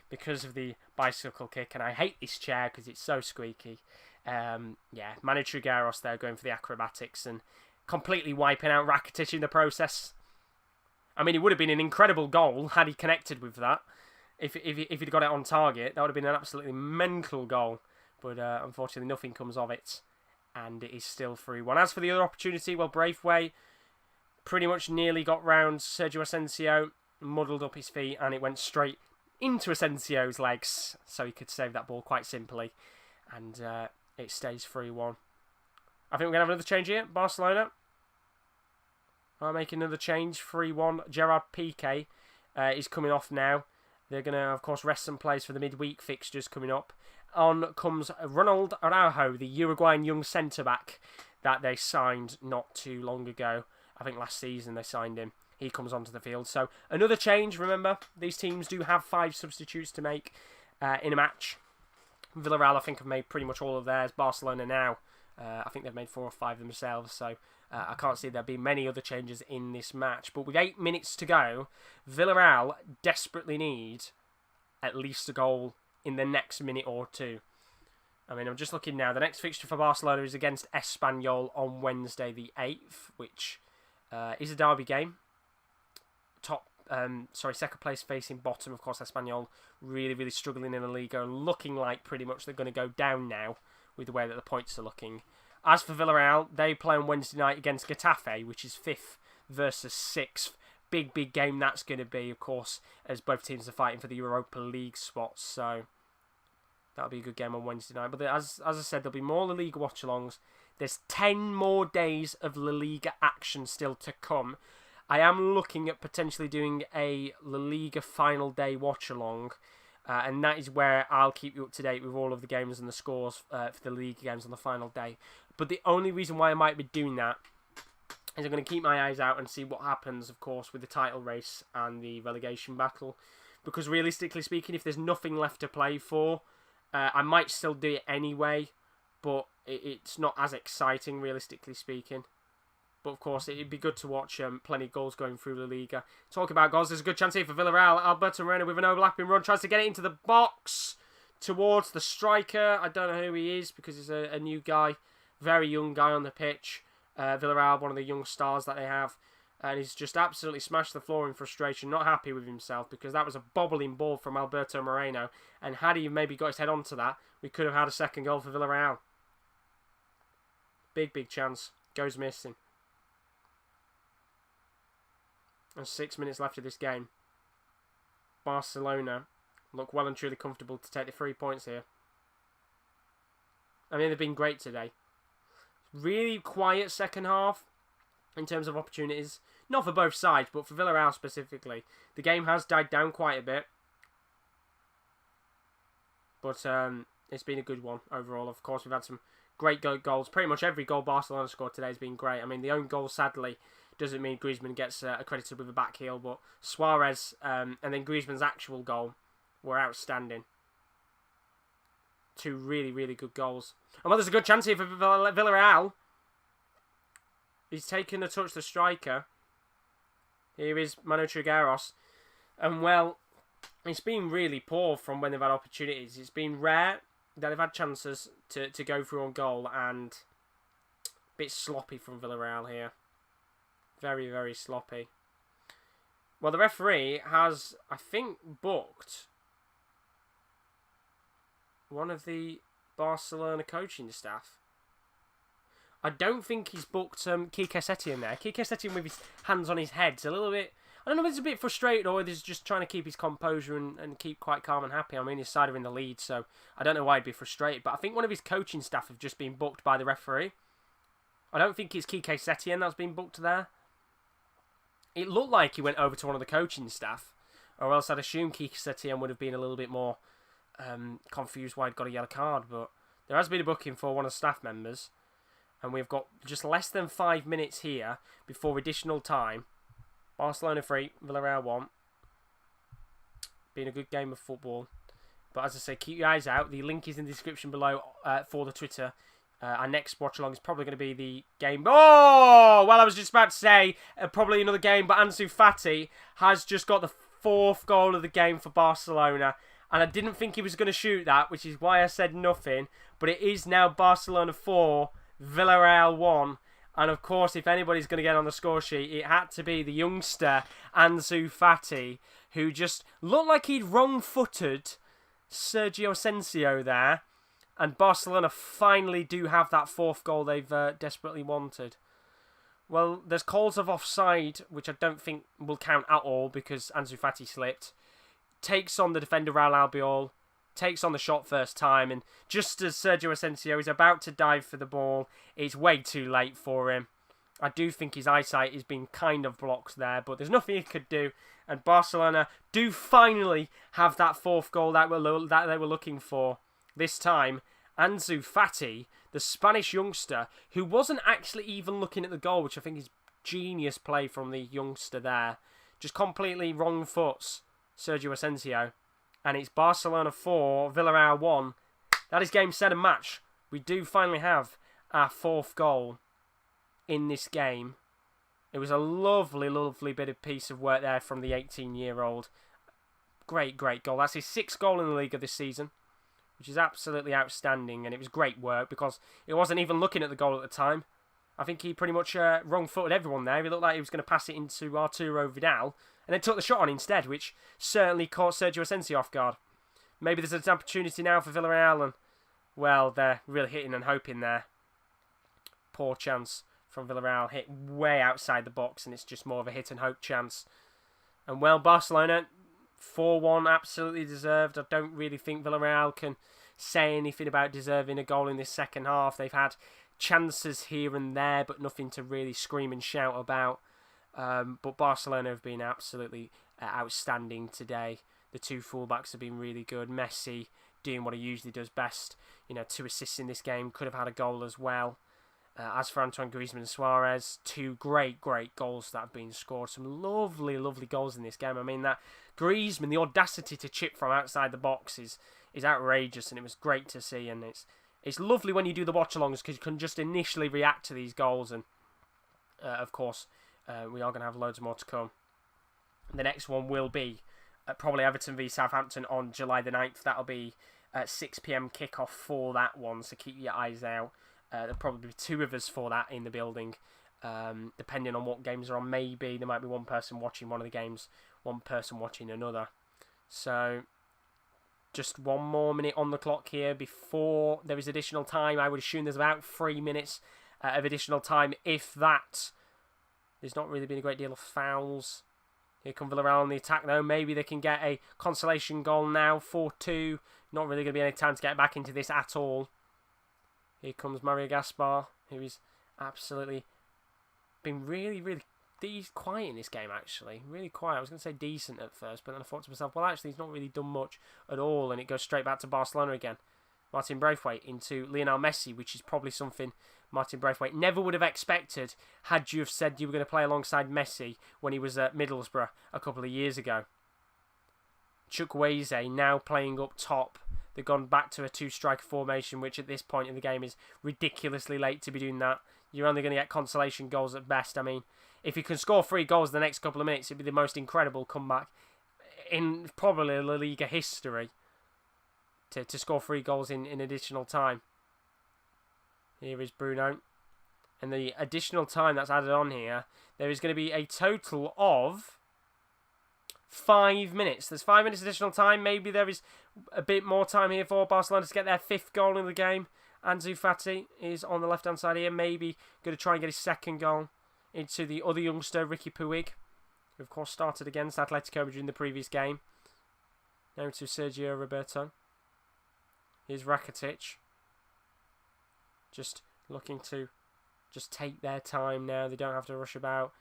because of the bicycle kick. And I hate this chair because it's so squeaky. Yeah, Manu Trigueros there going for the acrobatics and completely wiping out Rakitic in the process. I mean, it would have been an incredible goal had he connected with that. If he'd got it on target, that would have been an absolutely mental goal. But unfortunately, nothing comes of it. And it is still 3-1. As for the other opportunity, well, Braithwaite pretty much nearly got round Sergio Asensio, muddled up his feet, and it went straight into Asensio's legs. So he could save that ball quite simply. And it stays 3-1. I think we're going to have another change here. Barcelona are making another change. 3-1. Gerard Piqué is coming off now. They're going to, of course, rest some players for the midweek fixtures coming up. On comes Ronald Araujo, the Uruguayan young centre-back that they signed not too long ago. I think last season they signed him. He comes onto the field. So another change. Remember, these teams do have 5 substitutes to make in a match. Villarreal, I think, have made pretty much all of theirs. Barcelona now, I think they've made 4 or 5 themselves. So I can't see there being many other changes in this match. But with 8 minutes to go, Villarreal desperately need at least a goal in the next minute or 2. I mean, I'm just looking now. The next fixture for Barcelona is against Espanyol on Wednesday the 8th, which is a derby game. Second place facing bottom. Of course, Espanyol really, really struggling in the Liga and looking like pretty much they're going to go down now with the way that the points are looking. As for Villarreal, they play on Wednesday night against Getafe, which is 5th versus 6th. Big game that's going to be, of course, as both teams are fighting for the Europa League spots. So that'll be a good game on Wednesday night. But as I said, there'll be more La Liga watch-alongs. There's 10 more days of La Liga action still to come. I am looking at potentially doing a La Liga final day watch-along. And that is where I'll keep you up to date with all of the games and the scores for the Liga games on the final day. But the only reason why I might be doing that is I'm going to keep my eyes out and see what happens, of course, with the title race and the relegation battle. Because realistically speaking, if there's nothing left to play for, I might still do it anyway. But it's not as exciting, realistically speaking. But of course, it'd be good to watch plenty of goals going through La Liga. Talk about goals, there's a good chance here for Villarreal. Alberto Moreno with an overlapping run, tries to get it into the box towards the striker. I don't know who he is because he's a new guy, very young guy on the pitch. Villarreal, one of the young stars that they have. And he's just absolutely smashed the floor in frustration, not happy with himself because that was a bobbling ball from Alberto Moreno. And had he maybe got his head onto that, we could have had a 2nd goal for Villarreal. Big chance. Goes missing. And 6 minutes left of this game. Barcelona look well and truly comfortable to take the 3 points here. I mean, they've been great today. Really quiet second half in terms of opportunities. Not for both sides, but for Villarreal specifically. The game has died down quite a bit. But it's been a good one overall. Of course, we've had some great goals. Pretty much every goal Barcelona scored today has been great. I mean, the own goal, sadly, doesn't mean Griezmann gets accredited with a back heel. But Suarez and then Griezmann's actual goal were outstanding. 2 really good goals. And well, there's a good chance here for Villarreal. He's taken a touch, the striker. Here is Manu Trigueros. And well, it's been really poor from when they've had opportunities. It's been rare that they've had chances to go through on goal. And a bit sloppy from Villarreal here. Very sloppy. Well, the referee has, I think, booked one of the Barcelona coaching staff. I don't think he's booked Kike Setien there. Kike Setien with his hands on his head is a little bit... I don't know if he's a bit frustrated or whether he's just trying to keep his composure and keep quite calm and happy. I mean, his side are in the lead, so I don't know why he'd be frustrated. But I think one of his coaching staff have just been booked by the referee. I don't think it's Kike Setien that's been booked there. It looked like he went over to one of the coaching staff, or else I'd assume Kike Setien would have been a little bit more confused why he'd got a yellow card. But there has been a booking for one of the staff members. And we've got just less than 5 minutes here before additional time. Barcelona 3, Villarreal 1. Been a good game of football. But as I say, keep your eyes out. The link is in the description below for the Twitter. Our next watch-along is probably going to be the game... Oh! Well, I was just about to say probably another game, but Ansu Fati has just got the 4th goal of the game for Barcelona. And I didn't think he was going to shoot that, which is why I said nothing. But it is now Barcelona 4... Villarreal 1, and of course, if anybody's going to get on the score sheet, it had to be the youngster Ansu Fati, who just looked like he'd wrong-footed Sergio Asensio there, and Barcelona finally do have that 4th goal they've desperately wanted. Well, there's calls of offside, which I don't think will count at all because Ansu Fati slipped. Takes on the defender Raul Albiol. Takes on the shot first time, and just as Sergio Asensio is about to dive for the ball, it's way too late for him. I do think his eyesight is being kind of blocked there, but there's nothing he could do, and Barcelona do finally have that 4th goal that they were looking for. This time, Ansu Fati, the Spanish youngster, who wasn't actually even looking at the goal, which I think is genius play from the youngster there, just completely wrong foots Sergio Asensio. And it's Barcelona 4, Villarreal 1. That is game, set, and match. We do finally have our 4th goal in this game. It was a lovely, lovely bit of piece of work there from the 18-year-old. Great, great goal. That's his 6th goal in the Liga this season, which is absolutely outstanding. And it was great work because he wasn't even looking at the goal at the time. I think he pretty much wrong-footed everyone there. He looked like he was going to pass it into Arturo Vidal, and then took the shot on instead, which certainly caught Sergio Asensio off guard. Maybe there's an opportunity now for Villarreal, and, well, they're really hitting and hoping there. Poor chance from Villarreal, hit way outside the box, and it's just more of a hit and hope chance. And, well, Barcelona, 4-1, absolutely deserved. I don't really think Villarreal can say anything about deserving a goal in this second half. They've had chances here and there, but nothing to really scream and shout about. But Barcelona have been absolutely outstanding today. The 2 fullbacks have been really good. Messi doing what he usually does best. 2 assists in this game. Could have had a goal as well. As for Antoine Griezmann and Suarez, 2 great, great goals that have been scored. Some lovely, lovely goals in this game. I mean, that Griezmann, the audacity to chip from outside the box is outrageous, and it was great to see. And it's lovely when you do the watch-alongs because you can just initially react to these goals. And, of course, we are going to have loads more to come. The next one will be probably Everton v Southampton on July the 9th. That'll be 6 PM kickoff for that one, so keep your eyes out. There'll probably be 2 of us for that in the building, depending on what games are on. Maybe there might be one person watching one of the games, one person watching another. So just 1 more minute on the clock here before there is additional time. I would assume there's about 3 minutes of additional time, if that. There's not really been a great deal of fouls. Here come Villarreal on the attack, though. Maybe they can get a consolation goal now. 4-2. Not really going to be any time to get back into this at all. Here comes Mario Gaspar, who is absolutely been really, really quiet in this game, actually. Really quiet. I was going to say decent at first, but then I thought to myself, well, actually, he's not really done much at all, and it goes straight back to Barcelona again. Martin Braithwaite into Lionel Messi, which is probably something Martin Braithwaite never would have expected had you have said you were going to play alongside Messi when he was at Middlesbrough a couple of years ago. Chukwueze now playing up top. They've gone back to a 2-striker formation, which at this point in the game is ridiculously late to be doing that. You're only going to get consolation goals at best. I mean, if you can score 3 goals in the next couple of minutes, it'd be the most incredible comeback in probably La Liga history. To score 3 goals in additional time. Here is Bruno. And the additional time that's added on here, there is going to be a total of 5 minutes. There's 5 minutes additional time. Maybe there is a bit more time here for Barcelona to get their 5th goal in the game. Ansu Fati is on the left-hand side here. Maybe going to try and get his second goal into the other youngster, Ricky Puig, who of course started against Atletico Madrid in the previous game. Now to Sergio Roberto. Here's Rakitic. Just looking to just take their time now. They don't have to rush about.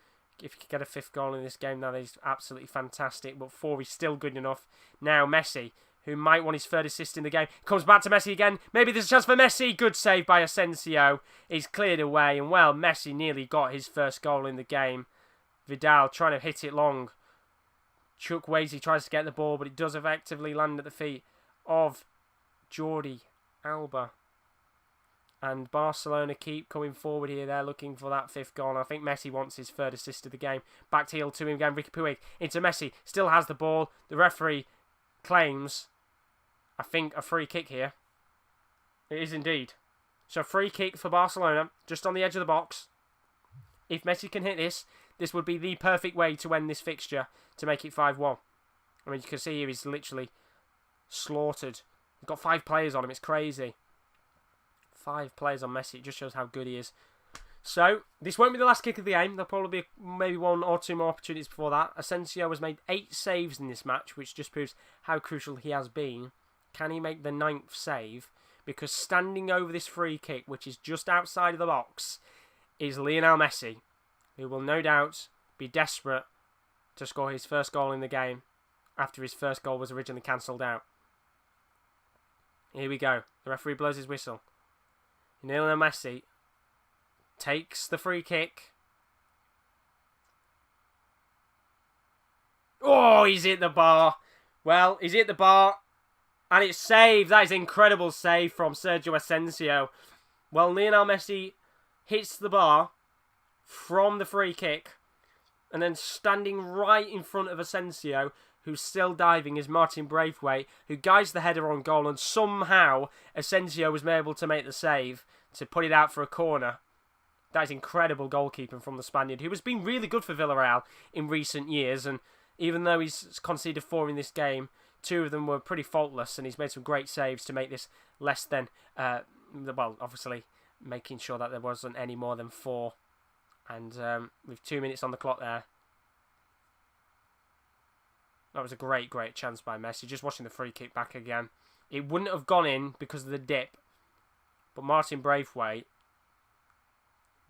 If you could get a 5th goal in this game, that is absolutely fantastic. But 4 is still good enough. Now Messi, who might want his 3rd assist in the game, comes back to Messi again. Maybe there's a chance for Messi. Good save by Asensio. He's cleared away. And well, Messi nearly got his 1st goal in the game. Vidal trying to hit it long. Chukwueze tries to get the ball, but it does effectively land at the feet of Jordi Alba. And Barcelona keep coming forward here. They're looking for that 5th goal. And I think Messi wants his 3rd assist of the game. Back to heel to him again. Ricky Puig into Messi. Still has the ball. The referee claims, I think, a free kick here. It is indeed. So free kick for Barcelona. Just on the edge of the box. If Messi can hit this, this would be the perfect way to end this fixture. To make it 5-1. I mean, you can see here he's literally slaughtered. He's got 5 players on him. It's crazy. 5 players on Messi. It just shows how good he is. So, this won't be the last kick of the game. There'll probably be maybe 1 or 2 more opportunities before that. Asensio has made 8 saves in this match, which just proves how crucial he has been. Can he make the 9th save? Because standing over this free kick, which is just outside of the box, is Lionel Messi, who will no doubt be desperate to score his 1st goal in the game after his 1st goal was originally cancelled out. Here we go. The referee blows his whistle. Lionel Messi takes the free kick. Oh, he's hit the bar. Well, he's hit the bar. And it's saved. That is an incredible save from Sergio Asensio. Well, Lionel Messi hits the bar from the free kick. And then standing right in front of Asensio, who's still diving, is Martin Braithwaite, who guides the header on goal. And somehow, Asensio was able to make the save to put it out for a corner. That is incredible goalkeeping from the Spaniard, who has been really good for Villarreal in recent years. And even though he's conceded 4 in this game, 2 of them were pretty faultless. And he's made some great saves to make this less than, well, obviously making sure that there wasn't any more than 4. And with 2 minutes on the clock there. That was a great, great chance by Messi. Just watching the free kick back again. It wouldn't have gone in because of the dip. But Martin Braithwaite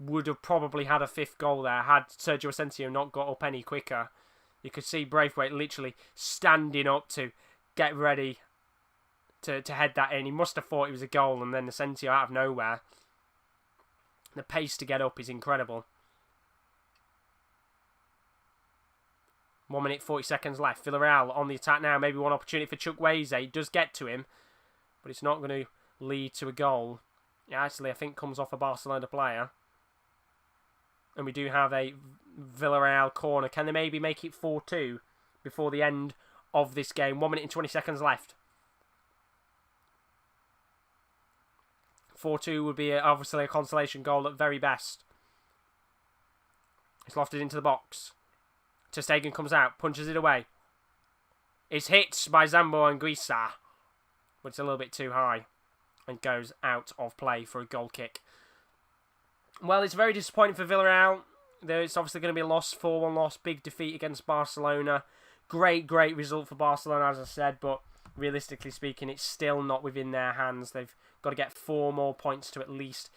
would have probably had a 5th goal there had Sergio Asensio not got up any quicker. You could see Braithwaite literally standing up to get ready to head that in. He must have thought it was a goal, and then Asensio out of nowhere. The pace to get up is incredible. 1 minute, 40 seconds left. Villarreal on the attack now. Maybe one opportunity for Chukwueze. It does get to him, but it's not going to lead to a goal. It actually, I think, comes off a Barcelona player. And we do have a Villarreal corner. Can they maybe make it 4-2 before the end of this game? 1 minute and 20 seconds left. 4-2 would be obviously a consolation goal at very best. It's lofted into the box. Ter Stegen comes out, punches it away. It's hit by Zambo Anguissa, but it's a little bit too high and goes out of play for a goal kick. Well, it's very disappointing for Villarreal. It's obviously going to be a loss, 4-1 loss, big defeat against Barcelona. Great, great result for Barcelona, as I said, but realistically speaking, it's still not within their hands. They've got to get 4 more points to at least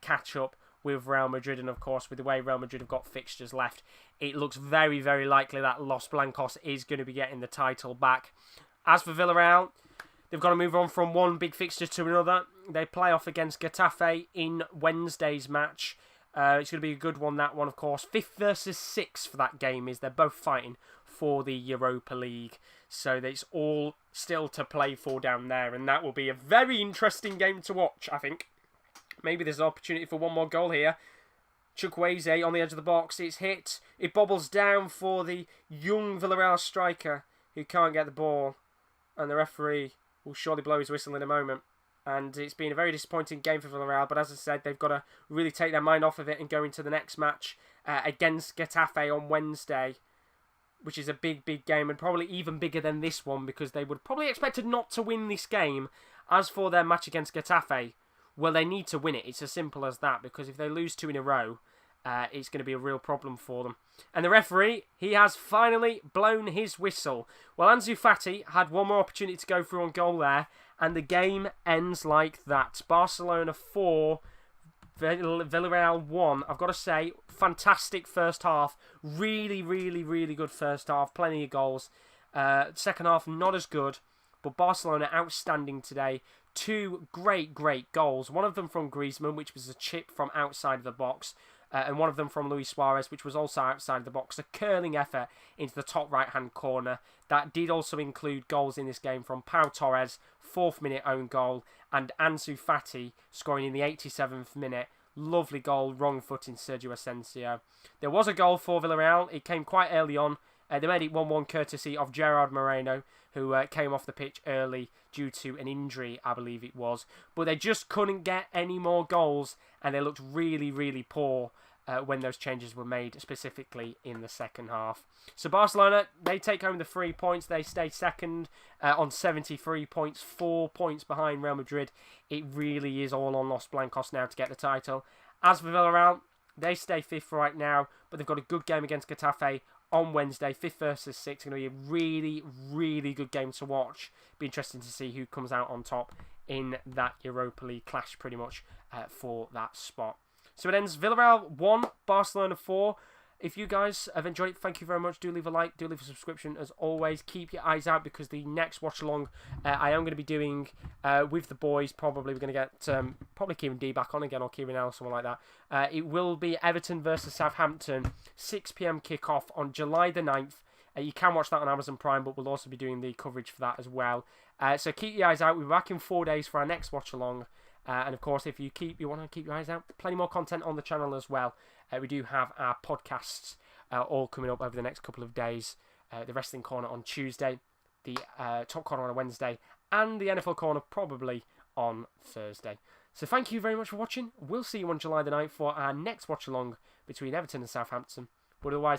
catch up with Real Madrid, and of course with the way Real Madrid have got fixtures left, it looks very, very likely that Los Blancos is going to be getting the title back. As for Villarreal, they've got to move on from one big fixture to another. They play off against Getafe in Wednesday's match. It's going to be a good one, that one, of course. 5th versus 6th for that game is they're both fighting for the Europa League. So it's all still to play for down there, and that will be a very interesting game to watch, I think. Maybe there's an opportunity for 1 more goal here. Chukwueze on the edge of the box. It's hit. It bobbles down for the young Villarreal striker who can't get the ball. And the referee will surely blow his whistle in a moment. And it's been a very disappointing game for Villarreal. But as I said, they've got to really take their mind off of it and go into the next match against Getafe on Wednesday, which is a big, big game and probably even bigger than this one because they would probably expected not to win this game. As for their match against Getafe, Well, they need to win it. It's as simple as that, because if they lose 2 in a row, it's going to be a real problem for them. And the referee, he has finally blown his whistle. Well, Ansu Fati had one more opportunity to go through on goal there, and the game ends like that. Barcelona 4, Villarreal 1. I've got to say, fantastic first half. Really, really, really good first half. Plenty of goals. Second half, not as good, but Barcelona outstanding today. 2 great, great goals. One of them from Griezmann, which was a chip from outside of the box. And one of them from Luis Suarez, which was also outside of the box. A curling effort into the top right-hand corner. That did also include goals in this game from Pau Torres, 4th minute own goal, and Ansu Fati scoring in the 87th minute. Lovely goal, wrong foot in Sergio Asensio. There was a goal for Villarreal. It came quite early on. They made it 1-1 courtesy of Gerard Moreno, who came off the pitch early due to an injury, I believe it was. But they just couldn't get any more goals, and they looked really, really poor when those changes were made, specifically in the second half. So Barcelona, they take home the 3 points. They stay second on 73 points, 4 points behind Real Madrid. It really is all on Los Blancos now to get the title. As for Villarreal, they stay 5th right now, but they've got a good game against Getafe on Wednesday, 5th versus 6th. It's going to be a really, really good game to watch. Be interesting to see who comes out on top in that Europa League clash, pretty much, for that spot. So it ends Villarreal 1, Barcelona 4. If you guys have enjoyed it, thank you very much. Do leave a like, do leave a subscription. As always, keep your eyes out, because the next watch along I am going to be doing with the boys. Probably we're going to get probably Kieran D back on again, or Kieran L, something like that. It will be Everton versus Southampton, 6 p.m. kickoff on July the 9th. You can watch that on Amazon Prime, but we'll also be doing the coverage for that as well. So keep your eyes out. We'll be back in 4 days for our next watch along. And of course, if you want to keep your eyes out, plenty more content on the channel as well. We do have our podcasts all coming up over the next couple of days. The Wrestling Corner on Tuesday, the Top Corner on a Wednesday, and the NFL Corner probably on Thursday. So thank you very much for watching. We'll see you on July the 9th for our next watch along between Everton and Southampton. But otherwise,